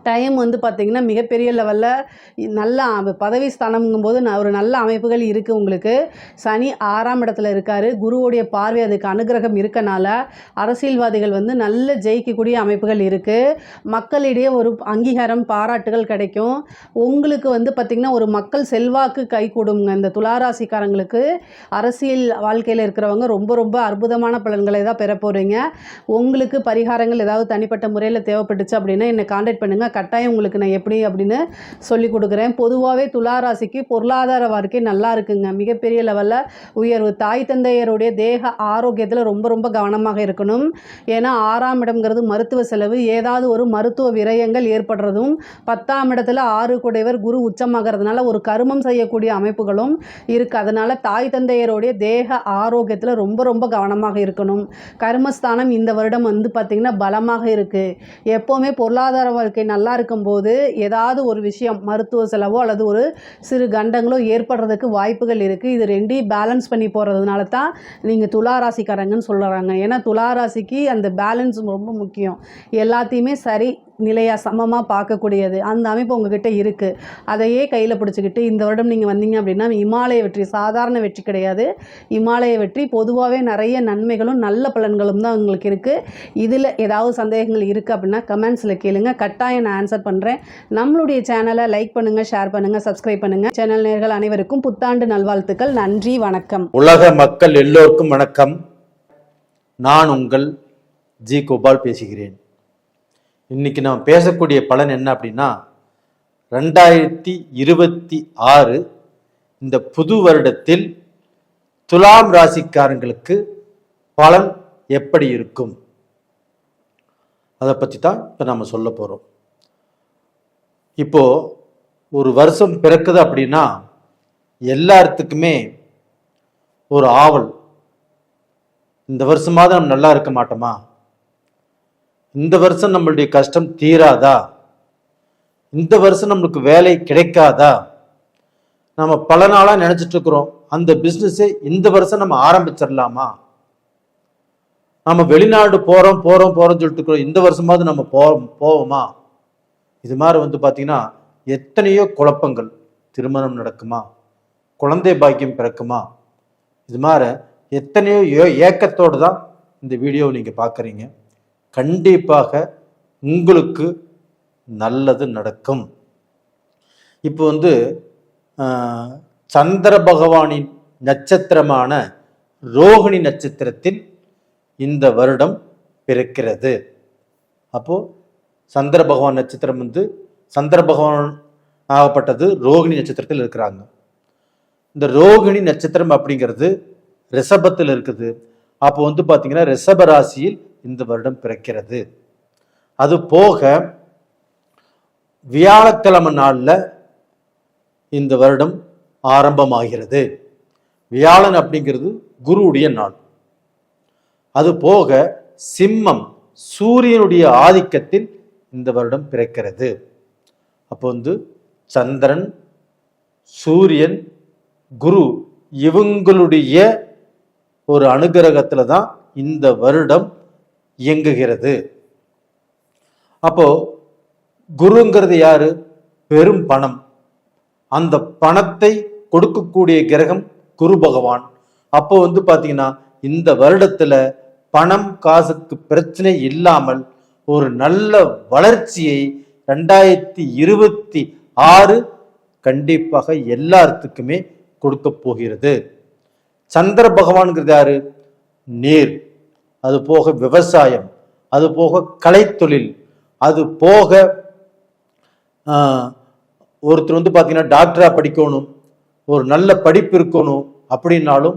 டைம் வந்து பார்த்திங்கன்னா மிகப்பெரிய லெவலில் நல்ல பதவி ஸ்தானம்ங்கும்போது ஒரு நல்ல அமைப்புகள் இருக்குது உங்களுக்கு. சனி 6ஆம் இடத்துல இருக்கார், குருவோடைய பார்வை அதுக்கு அனுகிரகம் இருக்கனால அரசியல்வாதிகள் வந்து நல்ல ஜெயிக்கக்கூடிய அமைப்புகள் இருக்குது. மக்களிடையே ஒரு அங்கீகாரம், பாராட்டுகள் கிடைக்கும். உங்களுக்கு வந்து பார்த்திங்கன்னா ஒரு மக்கள் செல்வாக்கு கை கொடுங்க. இந்த துளாராசிக்காரங்களுக்கு அரசியல் வாழ்க்கையில் இருக்கிறவங்க ரொம்ப ரொம்ப அற்புதமான பலன்களை தான் பெற போகிறீங்க. உங்களுக்கு பரிகாரங்கள் ஏதாவது தனிப்பட்ட முறையில் தேவைப்பட்டுச்சு அப்படின்னா என்னை கான்டாக்ட் பண்ணி பண்ணுங்கள். கட்டாயம் உங்களுக்கு நான் எப்படி அப்படின்னு சொல்லி கொடுக்குறேன். பொதுவாகவே துலா ராசிக்கு பொருளாதார வாழ்க்கை நல்லா இருக்குங்க. மிகப்பெரிய லெவலில் உயர்வு. தாய் தந்தையருடைய தேக ஆரோக்கியத்தில் ரொம்ப ரொம்ப கவனமாக இருக்கணும். ஏன்னா 6ஆம் இடம்ங்கிறது மருத்துவ செலவு, ஏதாவது ஒரு மருத்துவ விரயங்கள் ஏற்படுறதும், 10ஆம் இடத்துல 6 குடைவர் குரு உச்சமாகிறதுனால ஒரு கருமம் செய்யக்கூடிய அமைப்புகளும் இருக்குது. அதனால் தாய் தந்தையருடைய தேக ஆரோக்கியத்தில் ரொம்ப ரொம்ப கவனமாக இருக்கணும். கர்மஸ்தானம் இந்த வருடம் வந்து பார்த்திங்கன்னா பலமாக இருக்குது. எப்போவுமே பொருளாதார வாழ்க்கை நல்லா இருக்கும்போது ஏதாவது ஒரு விஷயம் மருத்துவ செலவோ அல்லது ஒரு சிறு கண்டங்களோ ஏற்படுறதுக்கு வாய்ப்புகள் இருக்குது. இது ரெண்டையும் பேலன்ஸ் பண்ணி போகிறதுனால தான் நீங்கள் துளாராசிக்காரங்கன்னு சொல்கிறாங்க. ஏன்னா துளாராசிக்கு அந்த பேலன்ஸ் ரொம்ப முக்கியம். எல்லாத்தையுமே சரி நிலையாக சமமாக பார்க்கக்கூடியது அந்த அமைப்பு உங்ககிட்ட இருக்குது. அதையே கையில் பிடிச்சிக்கிட்டு இந்த வருடம் நீங்கள் வந்தீங்க அப்படின்னா இமாலய வெற்றி, சாதாரண வெற்றி கிடையாது. இமாலய வெற்றி பொதுவாகவே நிறைய நன்மைகளும் நல்ல பலன்களும் தான் உங்களுக்கு இருக்குது. இதில் ஏதாவது சந்தேகங்கள் இருக்குது அப்படின்னா கமெண்ட்ஸில் கேளுங்க, கட்டாயம் நான் ஆன்சர் பண்ணுறேன். நம்மளுடைய சேனலை லைக் பண்ணுங்கள், ஷேர் பண்ணுங்கள், சப்ஸ்கிரைப் பண்ணுங்கள். சேனல் நேயர்கள் அனைவருக்கும் புத்தாண்டு நல்வாழ்த்துக்கள். நன்றி, வணக்கம். உலக மக்கள் எல்லோருக்கும் வணக்கம். நான் உங்கள் ஜி கோபால் பேசுகிறேன். இன்னைக்கு நாம் பேசக்கூடிய பலன் என்ன அப்படின்னா 2026 இந்த புது வருடத்தில் துலாம் ராசிக்காரங்களுக்கு பலன் எப்படி இருக்கும் அதை பற்றி தான் இப்போ நம்ம சொல்ல போகிறோம். இப்போ ஒரு வருஷம் பிறக்குது அப்படின்னா எல்லாத்துக்குமே ஒரு ஆவல், இந்த வருஷமாவது நம்ம நல்லா இருக்க மாட்டோமா, இந்த வருஷம் நம்மளுடைய கஷ்டம் தீராதா, இந்த வருஷம் நம்மளுக்கு வேலை கிடைக்காதா, நம்ம பல நாளாக நினச்சிட்டு இருக்கிறோம் அந்த பிஸ்னஸை இந்த வருஷம் நம்ம ஆரம்பிச்சிடலாமா, நம்ம வெளிநாடு போகிறோம் சொல்லிட்டு இருக்கிறோம் இந்த வருஷமாவது நம்ம போவோமா. இது மாதிரி வந்து பார்த்தீங்கன்னா எத்தனையோ குழப்பங்கள். திருமணம் நடக்குமா, குழந்தை பாக்கியம் பிறக்குமா, இது மாதிரி எத்தனையோ ஏக்கத்தோடு தான் இந்த வீடியோவை நீங்கள் பார்க்குறீங்க. கண்டிப்பாக உங்களுக்கு நல்லது நடக்கும். இப்போ வந்து சந்திர பகவானின் நட்சத்திரமான ரோகிணி நட்சத்திரத்தில் இந்த வருடம் பிறக்கிறது. அப்போது சந்திர பகவான் நட்சத்திரம் வந்து சந்திர பகவான் ஆகப்பட்டது ரோகிணி நட்சத்திரத்தில் இருக்கிறாங்க. இந்த ரோகிணி நட்சத்திரம் அப்படிங்கிறது ரிஷபத்தில் இருக்குது. அப்போ வந்து பார்த்தீங்கன்னா ரிஷப ராசியில் இந்த வருடம் பிறக்கிறது. அது போக வியாழக்கிழமை நாளில் இந்த வருடம் ஆரம்பமாகிறது. வியாழன் அப்படிங்கிறது குருவுடைய நாள். அது போக சிம்மம் சூரியனுடைய ஆதிக்கத்தில் இந்த வருடம் பிறக்கிறது. அப்போ வந்து சந்திரன், சூரியன், குரு இவங்களுடைய ஒரு அனுகிரகத்தில் தான் இந்த வருடம் இயங்குகிறது. அப்போ குருங்கிறது யாரு? பெரும் பணம். அந்த பணத்தை கொடுக்கக்கூடிய கிரகம் குரு பகவான். அப்போ வந்து பார்த்தீங்கன்னா இந்த வருடத்துல பணம் காசுக்கு பிரச்சனை இல்லாமல் ஒரு நல்ல வளர்ச்சியை 2026 கண்டிப்பாக எல்லாத்துக்குமே கொடுக்க போகிறது. சந்திர பகவான்கிறது யாரு? நீர், அது போக விவசாயம், அது போக கலைத்தொழில், அது போக ஒருத்தர் வந்து பார்த்தீங்கன்னா டாக்டரா படிக்கணும், ஒரு நல்ல படிப்பு இருக்கணும் அப்படின்னாலும்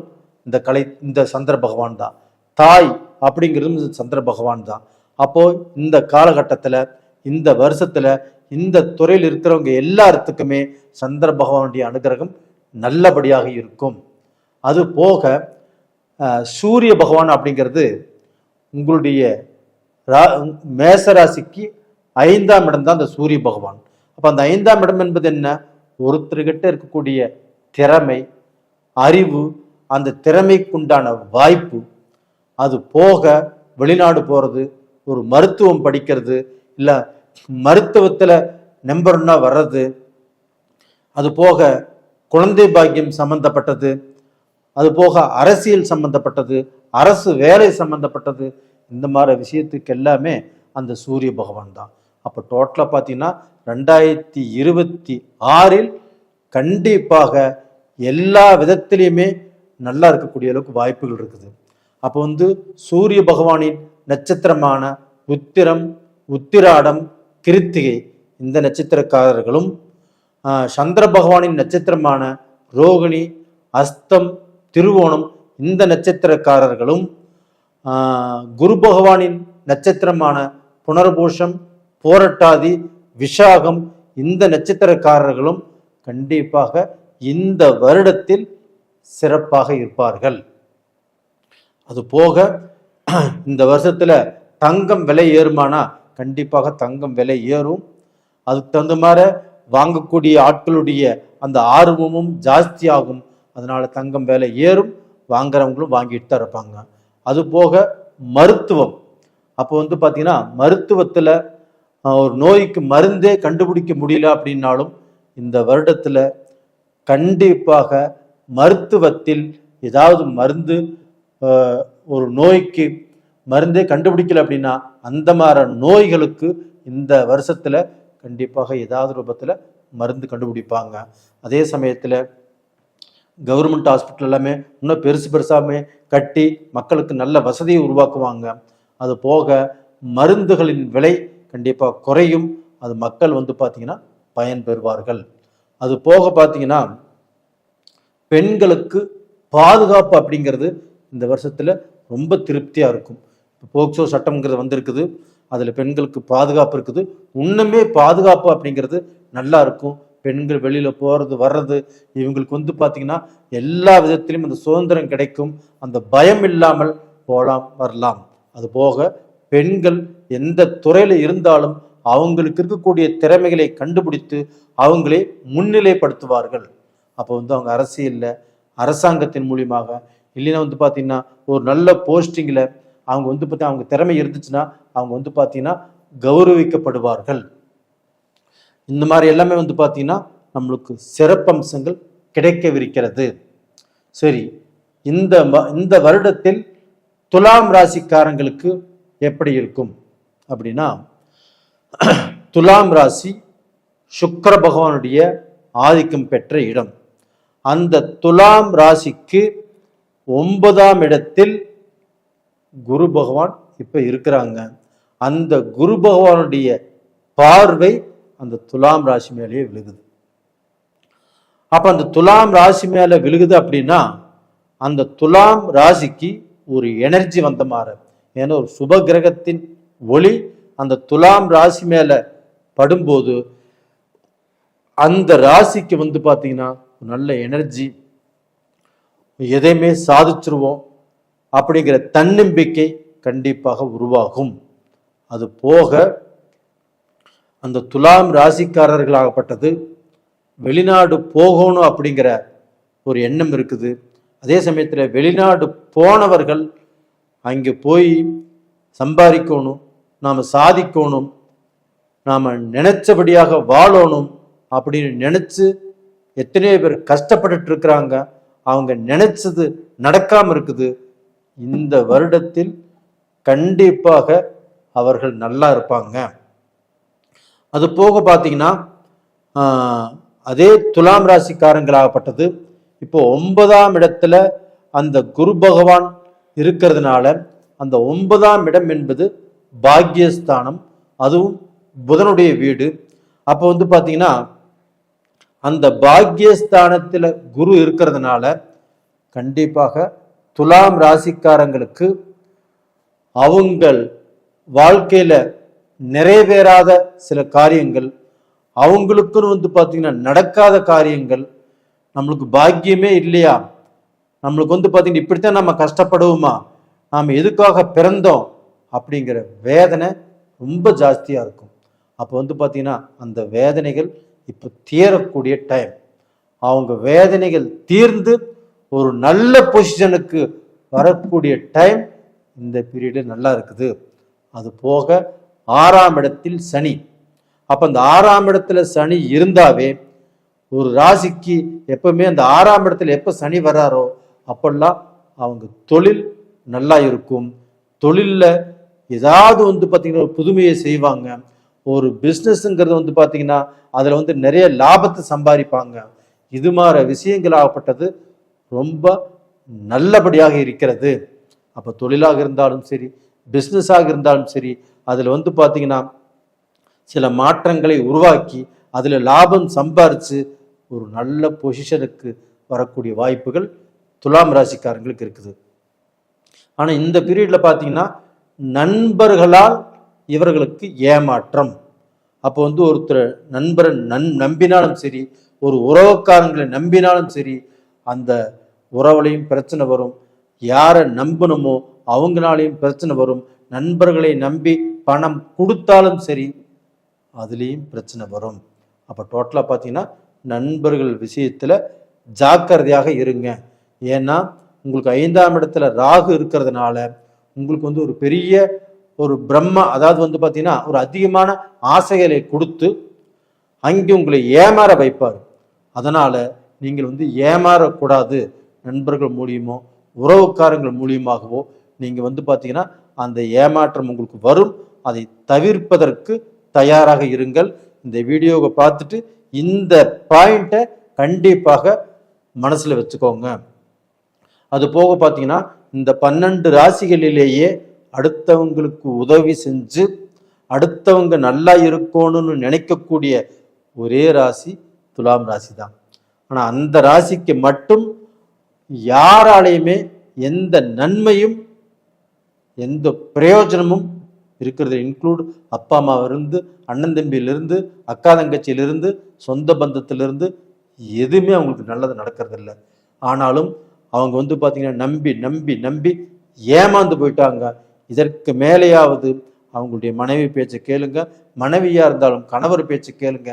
இந்த சந்திர பகவான் தான். தாய் அப்படிங்கிறதும் சந்திர பகவான் தான். அப்போ இந்த காலகட்டத்தில் இந்த வருஷத்துல இந்த துறையில் இருக்கிறவங்க எல்லாத்துக்குமே சந்திர பகவானுடைய அனுகிரகம் நல்லபடியாக இருக்கும். அது போக சூரிய பகவான் அப்படிங்கிறது உங்களுடைய மேசராசிக்கு 5ஆம் இடம் தான் அந்த சூரிய பகவான். அப்போ அந்த 5ஆம் இடம் என்பது என்ன? ஒருத்தர்கிட்ட இருக்கக்கூடிய திறமை, அறிவு, அந்த திறமைக்குண்டான வாய்ப்பு, அது போக வெளிநாடு போகிறது, ஒரு மருத்துவம் படிக்கிறது, இல்லை மருத்துவத்தில் நம்பர் 1 வர்றது, அது போக குழந்தை பாக்கியம் சம்பந்தப்பட்டது, அது போக அரசியல் சம்பந்தப்பட்டது, அரசு வேலை சம்பந்தப்பட்டது, இந்த மாதிரி விஷயத்துக்கு எல்லாமே அந்த சூரிய பகவான் தான். அப்போ டோட்டலாக பார்த்தீங்கன்னா 2026 கண்டிப்பாக எல்லா விதத்திலையுமே நல்லா இருக்கக்கூடிய அளவுக்கு வாய்ப்புகள் இருக்குது. அப்போ வந்து சூரிய பகவானின் நட்சத்திரமான உத்திரம், உத்திராடம், கிருத்திகை இந்த நட்சத்திரக்காரர்களும், சந்திர பகவானின் நட்சத்திரமான ரோகிணி, அஸ்தம், திருவோணம் இந்த நட்சத்திரக்காரர்களும், குரு பகவானின் நட்சத்திரமான புனர்பூஷம், போரட்டாதி, விஷாகம் இந்த நட்சத்திரக்காரர்களும் கண்டிப்பாக இந்த வருடத்தில் சிறப்பாக இருப்பார்கள். அது போக இந்த வருஷத்துல தங்கம் விலை ஏறுமானா கண்டிப்பாக தங்கம் விலை ஏறும். அதுக்கு தகுந்த மாதிரி வாங்கக்கூடிய ஆட்களுடைய அந்த ஆர்வமும் ஜாஸ்தி ஆகும். அதனால தங்கம் விலை ஏறும், வாங்குறவங்களும் வாங்கிட்டு தான் இருப்பாங்க. அது போக மருத்துவம், அப்போ வந்து பார்த்தீங்கன்னா மருத்துவத்தில் ஒரு நோய்க்கு மருந்தே கண்டுபிடிக்க முடியல அப்படின்னாலும் இந்த வருடத்தில் கண்டிப்பாக மருத்துவத்தில் ஏதாவது மருந்து, ஒரு நோய்க்கு மருந்தே கண்டுபிடிக்கல அப்படின்னா அந்த மாதிரி நோய்களுக்கு இந்த வருஷத்துல கண்டிப்பாக ஏதாவது ரூபத்தில் மருந்து கண்டுபிடிப்பாங்க. அதே சமயத்தில் கவர்மெண்ட் ஹாஸ்பிட்டல் எல்லாமே இன்னும் பெருசாமே கட்டி மக்களுக்கு நல்ல வசதியை உருவாக்குவாங்க. அது போக மருந்துகளின் விலை கண்டிப்பாக குறையும். அது மக்கள் வந்து பார்த்தீங்கன்னா பயன்பெறுவார்கள். அது போக பார்த்தீங்கன்னா பெண்களுக்கு பாதுகாப்பு அப்படிங்கிறது இந்த வருஷத்துல ரொம்ப திருப்தியா இருக்கும். போக்சோ சட்டம்ங்கிறது வந்திருக்குது, அதுல பெண்களுக்கு பாதுகாப்பு இருக்குது. இன்னுமே பாதுகாப்பு அப்படிங்கிறது நல்லா இருக்கும். பெண்கள் வெளியில போறது வர்றது இவங்களுக்கு வந்து பார்த்தீங்கன்னா எல்லா விதத்திலும் அந்த சுதந்திரம் கிடைக்கும். அந்த பயம் இல்லாமல் போகலாம் வரலாம். அது போக பெண்கள் எந்த துறையில இருந்தாலும் அவங்களுக்கு இருக்கக்கூடிய திறமைகளை கண்டுபிடித்து அவங்களே முன்னிலைப்படுத்துவார்கள். அப்போ வந்து அவங்க அரசியல்ல, அரசாங்கத்தின் மூலியமாக, இல்லைன்னா வந்து பார்த்தீங்கன்னா ஒரு நல்ல போஸ்டிங்கில் அவங்க வந்து பார்த்தீங்கன்னா அவங்க திறமை இருந்துச்சுன்னா அவங்க வந்து பார்த்தீங்கன்னா கௌரவிக்கப்படுவார்கள். இந்த மாதிரி எல்லாமே வந்து பார்த்தீங்கன்னா நம்மளுக்கு சிறப்பம்சங்கள் கிடைக்கவிருக்கிறது. சரி, இந்த வருடத்தில் துலாம் ராசிக்காரங்களுக்கு எப்படி இருக்கும் அப்படின்னா, துலாம் ராசி சுக்கிர பகவானுடைய ஆதிக்கம் பெற்ற இடம். அந்த துலாம் ராசிக்கு 9ஆம் இடத்தில் குரு பகவான் இப்ப இருக்கிறாங்க. அந்த குரு பகவானுடைய பார்வை அந்த துலாம் ராசி மேலேயே விழுகுது. அப்ப அந்த துலாம் ராசி மேல விழுகுது அப்படின்னா அந்த துலாம் ராசிக்கு ஒரு எனர்ஜி வந்த மாதிரி, ஏன்னா ஒரு சுப கிரகத்தின் ஒளி அந்த துலாம் ராசி மேல படும்போது அந்த ராசிக்கு வந்து பார்த்தீங்கன்னா நல்ல எனர்ஜி, எதையுமே சாதிச்சிருவோம் அப்படிங்கிற தன்னம்பிக்கை கண்டிப்பாக உருவாகும். அது போக அந்த துலாம் ராசிக்காரர்களாகப்பட்டது வெளிநாடு போகணும் அப்படிங்கிற ஒரு எண்ணம் இருக்குது. அதே சமயத்தில் வெளிநாடு போனவர்கள் அங்கே போய் சம்பாதிக்கணும், நாம் சாதிக்கணும், நாம் நினைச்சபடியாக வாழணும் அப்படின்னு நினைச்சு எத்தனையோ பேர் கஷ்டப்பட்டு இருக்கிறாங்க. அவங்க நினைச்சது நடக்காம இருக்குது. இந்த வருடத்தில் கண்டிப்பாக அவர்கள் நல்லா இருப்பாங்க. அது போக பார்த்தீங்கன்னா அதே துலாம் ராசிக்காரங்களாகப்பட்டது இப்போ 9ஆம் இடத்துல அந்த குரு பகவான் இருக்கிறதுனால அந்த 9ஆம் இடம் என்பது பாக்கியஸ்தானம், அதுவும் புதனுடைய வீடு. அப்போ வந்து பார்த்தீங்கன்னா அந்த பாக்கியஸ்தானத்தில் குரு இருக்கிறதுனால கண்டிப்பாக துலாம் ராசிக்காரங்களுக்கு அவங்கள் வாழ்க்கையில நிறைவேறாத சில காரியங்கள், அவங்களுக்குன்னு வந்து பார்த்தீங்கன்னா நடக்காத காரியங்கள், நம்மளுக்கு பாக்கியமே இல்லையா, நம்மளுக்கு வந்து பார்த்தீங்கன்னா இப்படித்தான் நம்ம கஷ்டப்படுவோமா, நாம் எதுக்காக பிறந்தோம் அப்படிங்கிற வேதனை ரொம்ப ஜாஸ்தியா இருக்கும். அப்போ வந்து பார்த்தீங்கன்னா அந்த வேதனைகள் இப்போ தீரக்கூடிய டைம். அவங்க வேதனைகள் தீர்ந்து ஒரு நல்ல பொசிஷனுக்கு வரக்கூடிய டைம் இந்த பீரியடு நல்லா இருக்குது. அது போக 6ஆம் இடத்தில் சனி. அப்ப அந்த 6ஆம் இடத்துல சனி இருந்தாவே ஒரு ராசிக்கு எப்பவுமே அந்த 6ஆம் இடத்துல எப்ப சனி வராரோ அப்பெல்லாம் அவங்க தொழில் நல்லா இருக்கும். தொழில்ல ஏதாவது வந்து பார்த்தீங்கன்னா ஒரு புதுமையை செய்வாங்க. ஒரு பிஸ்னஸ்ங்கிறது வந்து பார்த்தீங்கன்னா அதில் வந்து நிறைய லாபத்தை சம்பாதிப்பாங்க. இது மாதிரி விஷயங்களாகப்பட்டது ரொம்ப நல்லபடியாக இருக்கிறது. அப்போ தொழிலாக இருந்தாலும் சரி, பிஸ்னஸாக இருந்தாலும் சரி, அதில் வந்து பார்த்தீங்கன்னா சில மாற்றங்களை உருவாக்கி அதில் லாபம் சம்பாரித்து ஒரு நல்ல பொசிஷனுக்கு வரக்கூடிய வாய்ப்புகள் துலாம் ராசிக்காரங்களுக்கு இருக்குது. ஆனால் இந்த பீரியடில் பார்த்தீங்கன்னா நண்பர்களால் இவர்களுக்கு ஏமாற்றம். அப்போ ஒருத்தர் நண்பரை நம்பினாலும் சரி, ஒரு உறவுக்காரங்களை நம்பினாலும் சரி, அந்த உறவுலையும் பிரச்சனை வரும். யாரை நம்பணுமோ அவங்களாலையும் பிரச்சனை வரும். நண்பர்களை நம்பி பணம் கொடுத்தாலும் சரி, அதுலேயும் பிரச்சனை வரும். அப்போ டோட்டலாக பார்த்தீங்கன்னா நண்பர்கள் விஷயத்தில் ஜாக்கிரதையாக இருங்க. ஏன்னா உங்களுக்கு 5ஆம் இடத்துல ராகு இருக்கிறதுனால உங்களுக்கு ஒரு பெரிய ஒரு பிரம்மா, அதாவது பார்த்தீங்கன்னா ஒரு அதிகமான ஆசைகளை கொடுத்து அங்கே உங்களை ஏமாற வைப்பார். அதனால் நீங்கள் ஏமாறக்கூடாது. நண்பர்கள் மூலியமோ உறவுக்காரங்கள் மூலியமாகவோ நீங்கள் பார்த்தீங்கன்னா அந்த ஏமாற்றம் உங்களுக்கு வரும். அதை தவிர்ப்பதற்கு தயாராக இருங்கள். இந்த வீடியோவை பார்த்துட்டு இந்த பாயிண்ட்டை கண்டிப்பாக மனசில் வச்சுக்கோங்க. அது போக பார்த்தீங்கன்னா இந்த 12 ராசிகளிலேயே அடுத்தவங்களுக்கு உதவி செஞ்சு அடுத்தவங்க நல்லா இருக்கணும்னு நினைக்கக்கூடிய ஒரே ராசி துலாம் ராசி தான். ஆனால் அந்த ராசிக்கு மட்டும் யாராலையுமே எந்த நன்மையும் எந்த பிரயோஜனமும் இருக்கிறது, இன்க்ளூட் அப்பா அம்மாவிலிருந்து, அண்ணன் தம்பியிலிருந்து, அக்கா தங்கச்சியிலிருந்து, சொந்த பந்தத்திலிருந்து எதுவுமே அவங்களுக்கு நல்லது நடக்கிறது இல்லை. ஆனாலும் அவங்க பார்த்தீங்கன்னா நம்பி நம்பி நம்பி ஏமாந்து போயிட்டாங்க. இதற்கு மேலேயாவது அவங்களுடைய மனைவி பேச்சை கேளுங்க. மனைவியாக இருந்தாலும் கணவர் பேச்சை கேளுங்க.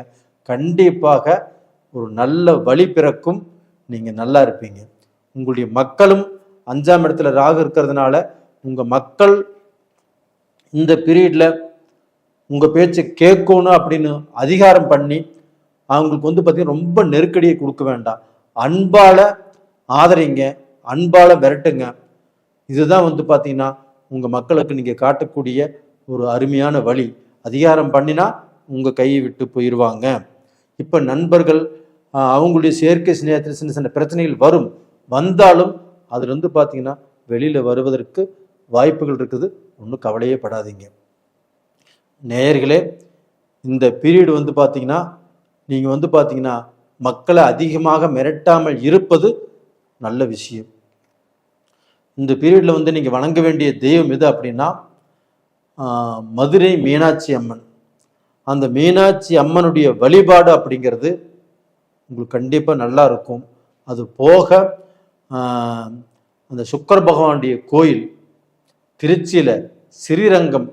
கண்டிப்பாக ஒரு நல்ல வழி பிறக்கும். நீங்கள் நல்லா இருப்பீங்க. உங்களுடைய மக்களும் 5ஆம் இடத்துல ராகு இருக்கிறதுனால உங்கள் மக்கள் இந்த பீரியடில் உங்கள் பேச்சை கேட்கணும் அப்படின்னு அதிகாரம் பண்ணி அவங்களுக்கு பார்த்தீங்கன்னா ரொம்ப நெருக்கடியை கொடுக்க வேண்டாம். அன்பால் ஆதரிங்க, அன்பால் விரட்டுங்க. இதுதான் பார்த்தீங்கன்னா உங்கள் மக்களுக்கு நீங்கள் காட்டக்கூடிய ஒரு அருமையான வழி. அதிகாரம் பண்ணினா உங்கள் கையை விட்டு போயிடுவாங்க. இப்போ நண்பர்கள் அவங்களுடைய செயற்கை சிநேகத்தில் சின்ன சின்ன பிரச்சனைகள் வந்தாலும் அதுலேருந்து பார்த்தீங்கன்னா வெளியில் வருவதற்கு வாய்ப்புகள் இருக்குது. ஒன்றும் கவலையே படாதீங்க. நேயர்களே, இந்த பீரியடு பார்த்தீங்கன்னா நீங்கள் பார்த்தீங்கன்னா மக்களை அதிகமாக மிரட்டாமல் இருப்பது நல்ல விஷயம். இந்த பீரியடில் நீங்கள் வணங்க வேண்டிய தெய்வம் எது அப்படின்னா மதுரை மீனாட்சி அம்மன். அந்த மீனாட்சி அம்மனுடைய வழிபாடு அப்படிங்கிறது உங்களுக்கு கண்டிப்பாக நல்லா இருக்கும். அது போக அந்த சுக்கர பகவானுடைய கோயில் திருச்சியில் ஸ்ரீரங்கம்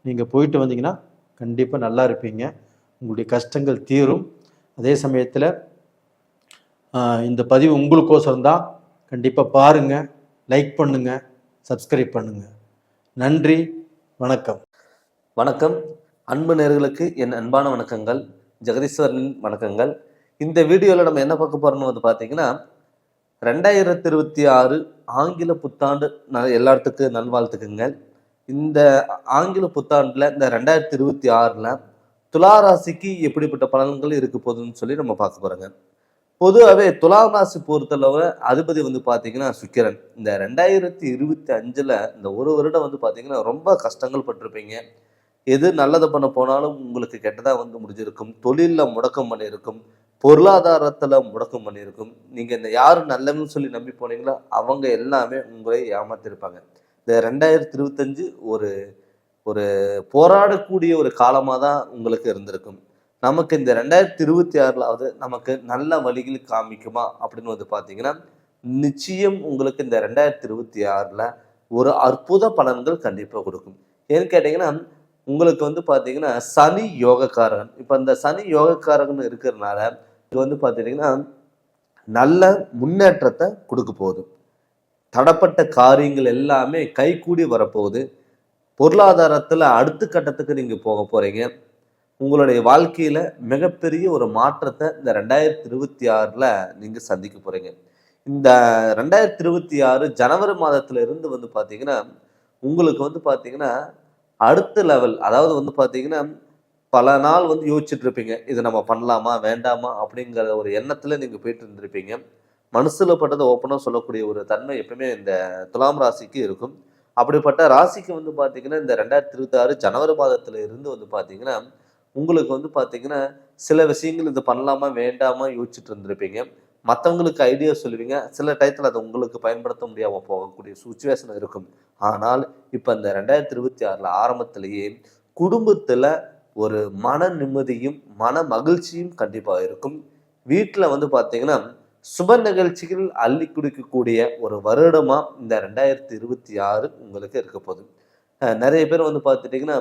நீங்கள் போயிட்டு வந்தீங்கன்னா கண்டிப்பாக நல்லா இருப்பீங்க. உங்களுடைய கஷ்டங்கள் தீரும். அதே சமயத்தில் இந்த பதிவு உங்களுக்கோசரம் தான். கண்டிப்பாக பாருங்கள், லைக் பண்ணுங்கள், சப்ஸ்கிரைப் பண்ணுங்கள். நன்றி, வணக்கம். வணக்கம் அன்பு நேயர்களுக்கு என் அன்பான வணக்கங்கள், ஜெகதீஸ்வரனின் வணக்கங்கள். இந்த வீடியோவில் நம்ம என்ன பார்க்க போகிறோம்னு பார்த்தீங்கன்னா 2026 ஆங்கில புத்தாண்டு எல்லாத்துக்கும் நல்வாழ்த்துக்குங்கள். இந்த ஆங்கில புத்தாண்டில் இந்த 2026 துலா ராசிக்கு எப்படிப்பட்ட பலன்கள் இருக்க போகுதுன்னு சொல்லி நம்ம பார்க்க போகிறோங்க. பொதுவாகவே துலாம் ராசி பொறுத்தளவு அதிபதி பார்த்தீங்கன்னா சுக்கிரன். இந்த 2025 இந்த ஒரு வருடம் பார்த்தீங்கன்னா ரொம்ப கஷ்டங்கள் பட்டிருப்பீங்க. எது நல்லது பண்ண போனாலும் உங்களுக்கு கெட்டதாக முடிஞ்சிருக்கும். தொழிலில் முடக்கம் பண்ணியிருக்கும், பொருளாதாரத்தில் முடக்கம் பண்ணியிருக்கும். நீங்கள் இந்த யார் நல்லவன்னு சொல்லி நம்பி போனீங்களோ அவங்க எல்லாமே உங்களை ஏமாத்திருப்பாங்க. இந்த 2025 ஒரு போராடக்கூடிய ஒரு காலமாக தான் உங்களுக்கு இருந்திருக்கும். நமக்கு இந்த 2026 நமக்கு நல்ல வழிகள் காமிக்குமா அப்படின்னு பார்த்தீங்கன்னா நிச்சயம் உங்களுக்கு இந்த 2026 ஒரு அற்புத பலன்கள் கண்டிப்பாக கொடுக்கும். ஏன்னு கேட்டிங்கன்னா உங்களுக்கு பார்த்தீங்கன்னா சனி யோகக்காரகன். இப்போ இந்த சனி யோகக்காரகன் இருக்கிறதுனால இது பார்த்துட்டிங்கன்னா நல்ல முன்னேற்றத்தை கொடுக்க போகுது. தடப்பட்ட காரியங்கள் எல்லாமே கைகூடி வரப்போகுது. பொருளாதாரத்தில் அடுத்த கட்டத்துக்கு நீங்கள் போக போகிறீங்க. உங்களுடைய வாழ்க்கையில் மிகப்பெரிய ஒரு மாற்றத்தை இந்த 2026 நீங்கள் சந்திக்க போகிறீங்க. இந்த 2026 ஜனவரி மாதத்துல இருந்து பார்த்தீங்கன்னா உங்களுக்கு பார்த்தீங்கன்னா அடுத்த லெவல், அதாவது பார்த்தீங்கன்னா பல நாள் யோசிச்சுட்டு இருப்பீங்க, இது நம்ம பண்ணலாமா வேண்டாமா அப்படிங்கிற ஒரு எண்ணத்துல நீங்கள் போயிட்டு இருந்திருப்பீங்க. மனசுல பட்டதை ஓப்பனாக சொல்லக்கூடிய ஒரு தன்மை எப்பவுமே இந்த துலாம் ராசிக்கு இருக்கும். அப்படிப்பட்ட ராசிக்கு பார்த்தீங்கன்னா இந்த 2026 ஜனவரி மாதத்துல இருந்து பார்த்தீங்கன்னா உங்களுக்கு வந்து பார்த்தீங்கன்னா சில விஷயங்கள் இது பண்ணலாமா வேண்டாமா யோசிச்சுட்டு இருந்திருப்பீங்க. மற்றவங்களுக்கு ஐடியா சொல்லுவீங்க. சில டயத்தில் அதை உங்களுக்கு பயன்படுத்த முடியாமல் போகக்கூடிய சுச்சுவேஷன் இருக்கும். ஆனால் இப்போ இந்த 2026 ஆரம்பத்திலேயே குடும்பத்தில் ஒரு மன நிம்மதியும் மன மகிழ்ச்சியும் கண்டிப்பாக இருக்கும். வீட்டில் வந்து பார்த்தீங்கன்னா சுப நிகழ்ச்சிகள் அள்ளி குடிக்கக்கூடிய ஒரு வருடமா இந்த 2026 உங்களுக்கு இருக்க போகுது. நிறைய பேர் வந்து பார்த்துட்டிங்கன்னா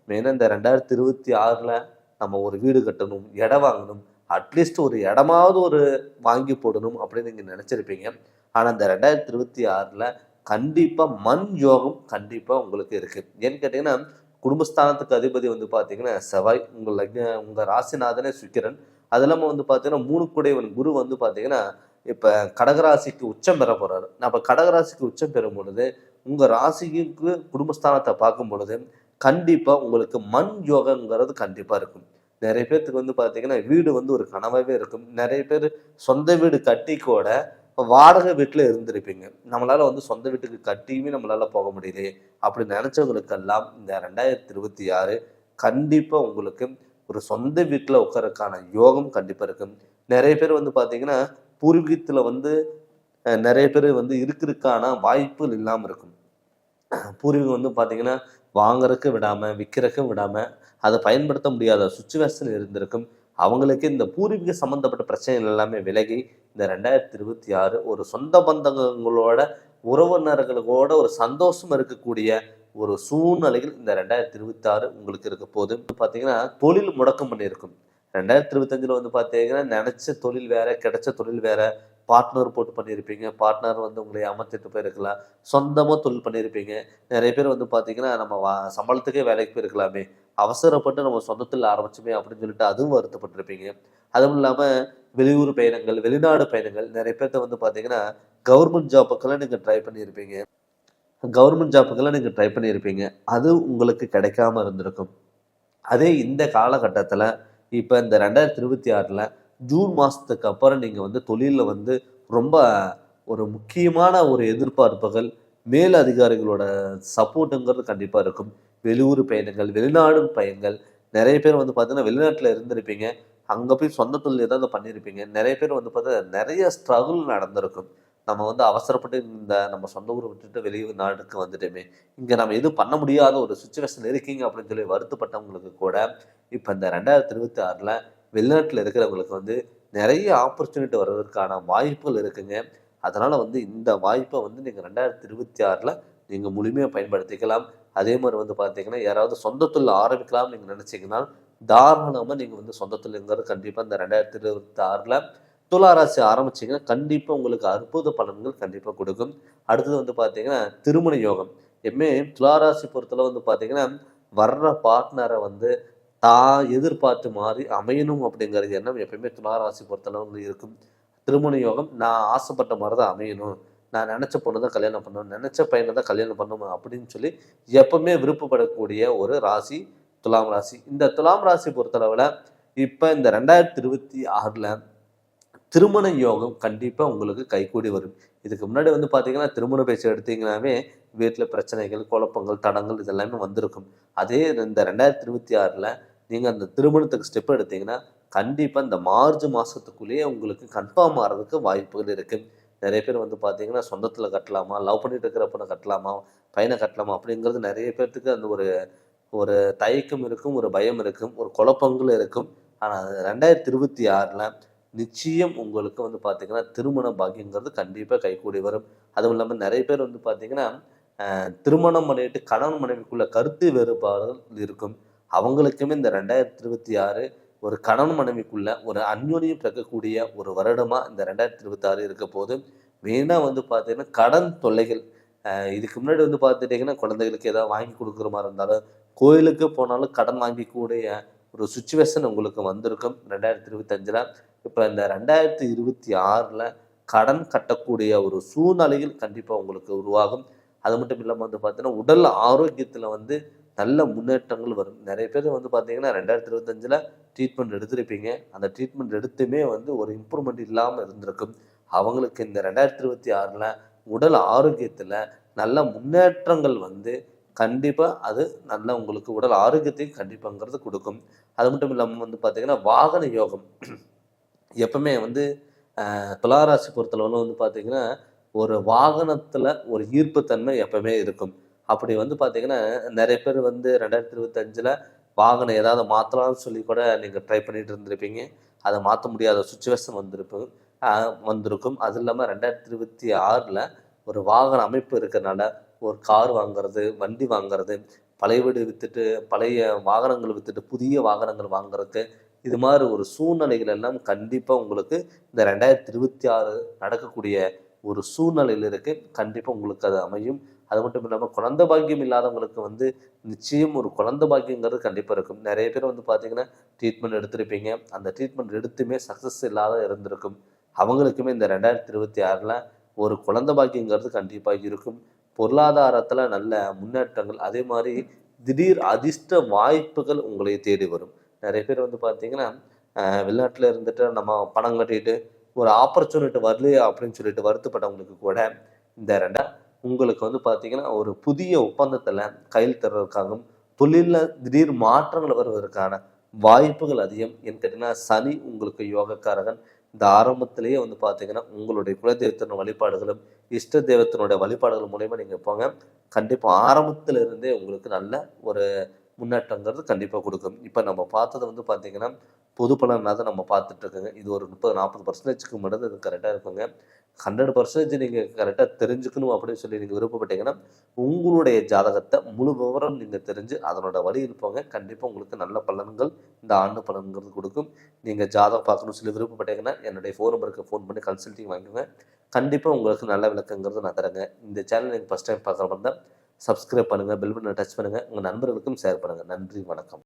மெயினாக இந்த 2026ல் நம்ம ஒரு வீடு கட்டணும், இடம் வாங்கணும், அட்லீஸ்ட் ஒரு இடமாவது ஒரு வாங்கி போடணும் அப்படின்னு நீங்கள் நினச்சிருப்பீங்க. ஆனால் இந்த 2026ல் கண்டிப்பாக மண் யோகம் கண்டிப்பாக உங்களுக்கு இருக்குது. ஏன்னு கேட்டிங்கன்னா குடும்பஸ்தானத்துக்கு அதிபதி வந்து பார்த்தீங்கன்னா செவ்வாய், உங்கள் ராசிநாதனே சுக்கிரன், அது இல்லாமல் வந்து பார்த்தீங்கன்னா 3 குடைவன் குரு வந்து பார்த்தீங்கன்னா இப்போ கடகராசிக்கு உச்சம் பெற போகிறாரு. அப்போ கடகராசிக்கு உச்சம் பெறும் பொழுது உங்கள் ராசிக்கு குடும்பஸ்தானத்தை பார்க்கும் பொழுது கண்டிப்பாக உங்களுக்கு மண் யோகங்கிறது கண்டிப்பாக இருக்கும். நிறைய பேர்த்துக்கு வந்து பார்த்தீங்கன்னா வீடு வந்து ஒரு கனவாகவே இருக்கும். நிறைய பேர் சொந்த வீடு கட்டி கூட வாடகை வீட்டில் இருந்திருப்பீங்க. நம்மளால் வந்து சொந்த வீட்டுக்கு கட்டியுமே நம்மளால் போக முடியலையே அப்படி நினச்சவங்களுக்கெல்லாம் இந்த 2026 கண்டிப்பாக உங்களுக்கு ஒரு சொந்த வீட்டில் உட்காரக்கான யோகம் கண்டிப்பாக இருக்கும். நிறைய பேர் வந்து பார்த்தீங்கன்னா பூர்வீகத்தில் வந்து நிறைய பேர் வந்து இருக்கிறதுக்கான வாய்ப்புகள் இல்லாமல் இருக்கும். பூர்வீகம் வந்து பார்த்தீங்கன்னா வாங்குறதுக்கு விடாமல் விற்கிறதுக்கும் விடாமல் அதை பயன்படுத்த முடியாத சுச்சுவேஷன் இருந்திருக்கும். அவங்களுக்கு இந்த பூர்வீக சம்மந்தப்பட்ட பிரச்சனைகள் எல்லாமே விலகி இந்த 2026 ஒரு சொந்த பந்தங்களோட உறவினர்களோட ஒரு சந்தோஷம் இருக்கக்கூடிய ஒரு சூழ்நிலைகள் இந்த 2026 உங்களுக்கு இருக்க போது. பார்த்தீங்கன்னா தொழில் முடக்கம் பண்ணியிருக்கும். 2025 வந்து பார்த்தீங்கன்னா நினச்ச தொழில் வேற, கிடைச்ச தொழில் வேற, பார்ட்னர் போட்டு பண்ணியிருப்பீங்க. பார்ட்னர் வந்து உங்களை ஏமாத்திட்டு போயிருக்கலாம். சொந்தமாக தொழில் பண்ணியிருப்பீங்க. நிறைய பேர் வந்து பார்த்தீங்கன்னா நம்ம சம்பளத்துக்கே வேலைக்கு போயிருக்கலாமே, அவசரப்பட்டு நம்ம சொந்த தொழில் ஆரம்பிச்சுமே அப்படின்னு சொல்லிட்டு அதுவும் வருத்தப்பட்டிருப்பீங்க. அதுவும் இல்லாமல் வெளியூர் பயணங்கள், வெளிநாடு பயணங்கள், நிறைய பேர்த்த வந்து பார்த்தீங்கன்னா கவர்மெண்ட் ஜாப்புக்கெல்லாம் நீங்கள் ட்ரை பண்ணியிருப்பீங்க. அது உங்களுக்கு கிடைக்காம இருந்திருக்கும். அதே இந்த காலகட்டத்தில் இப்போ இந்த 2026 ஜூன் மாதத்துக்கு அப்புறம் நீங்கள் வந்து தொழிலில் வந்து ரொம்ப ஒரு முக்கியமான ஒரு எதிர்பார்ப்புகள், மேல் அதிகாரிகளோட சப்போர்ட்டுங்கிறது கண்டிப்பாக இருக்கும். வெளியூர் பயணங்கள், வெளிநாடு பயணங்கள், நிறைய பேர் வந்து பார்த்தீங்கன்னா வெளிநாட்டில் இருந்திருப்பீங்க. அங்கே போய் சொந்த தொழில் ஏதாவது பண்ணியிருப்பீங்க. நிறைய பேர் வந்து பார்த்தா நிறைய ஸ்ட்ரகிள் நடந்திருக்கும். நம்ம வந்து அவசரப்பட்டு இந்த நம்ம சொந்த ஊரை விட்டுட்டு வெளியூர் நாட்டுக்கு வந்துட்டோமே, இங்கே நம்ம எதுவும் பண்ண முடியாத ஒரு சுச்சுவேஷன் இருக்கீங்க அப்படின்னு சொல்லி வருத்தப்பட்டவங்களுக்கு கூட இப்போ இந்த 2026 வெளிநாட்டில் இருக்கிறவங்களுக்கு வந்து நிறைய ஆப்பர்ச்சுனிட்டி வர்றதுக்கான வாய்ப்புகள் இருக்குங்க. அதனால் வந்து இந்த வாய்ப்பை வந்து நீங்கள் 2026 நீங்கள் முழுமையாக பயன்படுத்திக்கலாம். அதே மாதிரி வந்து பார்த்தீங்கன்னா யாராவது சொந்த தொழில் ஆரம்பிக்கலாம்னு நீங்கள் நினச்சிங்கன்னா தாராளமாக நீங்கள் வந்து சொந்த தொழில்ங்கிறது கண்டிப்பாக இந்த 2026 துளாராசி ஆரம்பிச்சிங்கன்னா கண்டிப்பாக உங்களுக்கு அற்புத பலன்கள் கண்டிப்பாக கொடுக்கும். அடுத்தது வந்து பார்த்தீங்கன்னா திருமண யோகம். எப்பவுமே துளாராசி பொறுத்தளவு வந்து பார்த்தீங்கன்னா வர்ற பார்ட்னரை வந்து எதிர்பார்த்து மாறி அமையணும் அப்படிங்கிற எண்ணம் எப்பயுமே துளாராசி பொறுத்தளவு இருக்கும். திருமண யோகம் நான் ஆசைப்பட்ட மாதிரி தான் அமையணும், நான் நினச்ச பொண்ணு தான் கல்யாணம் பண்ணணும், நினச்ச பையனை தான் கல்யாணம் பண்ணணும் அப்படின்னு சொல்லி எப்பவுமே விருப்பப்படக்கூடிய ஒரு ராசி துலாம் ராசி. இந்த துலாம் ராசி பொறுத்தளவில் இப்போ இந்த 2026 திருமண யோகம் கண்டிப்பாக உங்களுக்கு கைகூடி வரும். இதுக்கு முன்னாடி வந்து பார்த்தீங்கன்னா திருமண பேச்சு எடுத்தீங்கன்னாவே வீட்டில் பிரச்சனைகள், குழப்பங்கள், தடங்கள் இதெல்லாமே வந்திருக்கும். அதே இந்த 2026 நீங்கள் அந்த திருமணத்துக்கு ஸ்டெப் எடுத்தீங்கன்னா கண்டிப்பாக இந்த மார்ச் மாதத்துக்குள்ளேயே உங்களுக்கு கன்ஃபார்ம் ஆகிறதுக்கு வாய்ப்புகள் இருக்குது. நிறைய பேர் வந்து பார்த்தீங்கன்னா சொந்தத்தில் கட்டலாமா, லவ் பண்ணிட்டு இருக்கிற பொண்ணை கட்டலாமா, பையனை கட்டலாமா அப்படிங்கிறது நிறைய பேர்த்துக்கு அந்த ஒரு ஒரு தயக்கம் இருக்கும், ஒரு பயம் இருக்கும், ஒரு குழப்பங்கள் இருக்கும். ஆனால் 2026 நிச்சயம் உங்களுக்கு வந்து பார்த்தீங்கன்னா திருமண பாக்கியங்கிறது கண்டிப்பாக கைகூடி வரும். அதுவும் இல்லாமல் நிறைய பேர் வந்து பார்த்தீங்கன்னா திருமணம் பண்ணிட்டு கணவன் மனைவிக்குள்ள கருத்து வேறுபாடுகள் இருக்கும். அவங்களுக்குமே இந்த 2026 ஒரு கணவன் மனைவிக்குள்ள ஒரு அந்யோன்யம் பிறக்கக்கூடிய ஒரு வருடமாக இந்த 2026 இருக்க போது. மெயினாக வந்து பார்த்தீங்கன்னா கடன் தொல்லைகள், இதுக்கு முன்னாடி வந்து பார்த்துட்டிங்கன்னா குழந்தைகளுக்கு ஏதாவது வாங்கி கொடுக்குற மாதிரி இருந்தாலும், கோயிலுக்கு போனாலும் கடன் வாங்கிக்கூடிய ஒரு சுச்சுவேஷன் உங்களுக்கு வந்திருக்கும் 2025. இப்போ இந்த 2026 கடன் கட்டக்கூடிய ஒரு சூழ்நிலைகள் கண்டிப்பாக உங்களுக்கு உருவாகும். அது மட்டும் இல்லாமல் வந்து பார்த்தீங்கன்னா உடல் ஆரோக்கியத்தில் வந்து நல்ல முன்னேற்றங்கள் வரும். நிறைய பேர் வந்து பார்த்தீங்கன்னா 2025 ட்ரீட்மெண்ட் எடுத்திருப்பீங்க. அந்த ட்ரீட்மெண்ட் எடுத்துமே வந்து ஒரு இம்ப்ரூவ்மெண்ட் இல்லாமல் இருந்திருக்கும். அவங்களுக்கு இந்த 2026 உடல் ஆரோக்கியத்தில் நல்ல முன்னேற்றங்கள் வந்து கண்டிப்பாக அது நல்ல உங்களுக்கு உடல் ஆரோக்கியத்தையும் கண்டிப்பாங்கிறது கொடுக்கும். அது மட்டும் இல்லாமல் வந்து பார்த்தீங்கன்னா வாகன யோகம் எப்பவுமே வந்து துளாராசி பொறுத்தளவில் வந்து பார்த்தீங்கன்னா ஒரு வாகனத்தில் ஒரு ஈர்ப்புத்தன்மை எப்பவுமே இருக்கும். அப்படி வந்து பார்த்தீங்கன்னா நிறைய பேர் வந்து 2025 வாகனம் ஏதாவது மாற்றலாம்னு சொல்லி கூட நீங்கள் ட்ரை பண்ணிட்டு இருந்திருப்பீங்க. அதை மாற்ற முடியாத சுச்சுவேஷன் வந்திருக்கும். அது இல்லாமல் 2026 ஒரு வாகன அமைப்பு இருக்கிறனால ஒரு கார் வாங்குறது, வண்டி வாங்குறது, பழைய வீடு விற்றுட்டு பழைய வாகனங்கள் விற்றுட்டு புதிய வாகனங்கள் வாங்குறதுக்கு இது மாதிரி ஒரு சூழ்நிலைகள் எல்லாம் கண்டிப்பாக உங்களுக்கு இந்த 2026 நடக்கக்கூடிய ஒரு சூழ்நிலையில் இருக்குது. கண்டிப்பாக உங்களுக்கு அது அமையும். அது மட்டும் இல்லாமல் குழந்தை பாக்கியம் இல்லாதவங்களுக்கு வந்து நிச்சயம் ஒரு குழந்தை பாக்கியங்கிறது கண்டிப்பாக இருக்கும். நிறைய பேர் வந்து பார்த்தீங்கன்னா ட்ரீட்மெண்ட் எடுத்திருப்பீங்க. அந்த ட்ரீட்மெண்ட் எடுத்துமே சக்ஸஸ் இல்லாத இருந்திருக்கும். அவங்களுக்குமே இந்த 2026 ஒரு குழந்தை பாக்கியங்கிறது கண்டிப்பாக இருக்கும். பொருளாதாரத்தில் நல்ல முன்னேற்றங்கள், அதே மாதிரி திடீர் அதிர்ஷ்ட வாய்ப்புகள் உங்களை தேடி வரும். நிறைய பேர் வந்து பார்த்தீங்கன்னா வெளிநாட்டில் இருந்துட்டு நம்ம பணம் கட்டிட்டு ஒரு ஆப்பர்ச்சுனிட்டி வரலையே அப்படின்னு சொல்லிட்டு வருத்தப்பட்டவங்களுக்கு கூட இந்த உங்களுக்கு வந்து பார்த்தீங்கன்னா ஒரு புதிய ஒப்பந்தத்தில் கையெழுத்திடுறதுக்காகவும் தொழிலில் திடீர் மாற்றங்கள் வருவதற்கான வாய்ப்புகள் அதிகம். ஏன்னு கேட்டிங்கன்னா சனி உங்களுக்கு யோகக்காரகன். இந்த ஆரம்பத்திலேயே வந்து பார்த்தீங்கன்னா உங்களுடைய குலதெய்வத்தின வழிபாடுகளும் இஷ்ட தெய்வத்தினுடைய வழிபாடுகள் மூலயமா நீங்கள் போங்க. கண்டிப்பாக ஆரம்பத்திலிருந்தே உங்களுக்கு நல்ல ஒரு முன்னேற்றங்கிறது கண்டிப்பாக கொடுக்கும். இப்போ நம்ம பார்த்தது வந்து பார்த்தீங்கன்னா பொது பலனாக தான் நம்ம பார்த்துட்டு இருக்கோங்க. இது ஒரு 30-40% மட்டும் இது கரெக்டாக இருக்குங்க. 100% நீங்கள் கரெக்டாக தெரிஞ்சுக்கணும் அப்படின்னு சொல்லி நீங்கள் விருப்பப்பட்டீங்கன்னா உங்களுடைய ஜாதகத்தை முழு விவரம் நீங்கள் தெரிஞ்சு அதனோட வழியில் போங்க. கண்டிப்பாக உங்களுக்கு நல்ல பலன்கள் இந்த ஆண்டு பலன்கிறது கொடுக்கும். நீங்கள் ஜாதகம் பார்க்கணும்னு சொல்லி விருப்பப்பட்டீங்கன்னா என்னுடைய ஃபோன் நம்பருக்கு ஃபோன் பண்ணி கன்சல்ட்டிங் வாங்கிக்கோங்க. கண்டிப்பாக உங்களுக்கு நல்ல விளக்கங்கிறது நான் தரேங்க. இந்த சேனல் நீங்கள் ஃபஸ்ட் டைம் பார்க்குற மாதிரி தான் சப்ஸ்கிரைப் பண்ணுங்கள், பெல் பட்டனை டச் பண்ணுங்கள், உங்கள் நண்பர்களுக்கும் ஷேர் பண்ணுங்கள். நன்றி, வணக்கம்.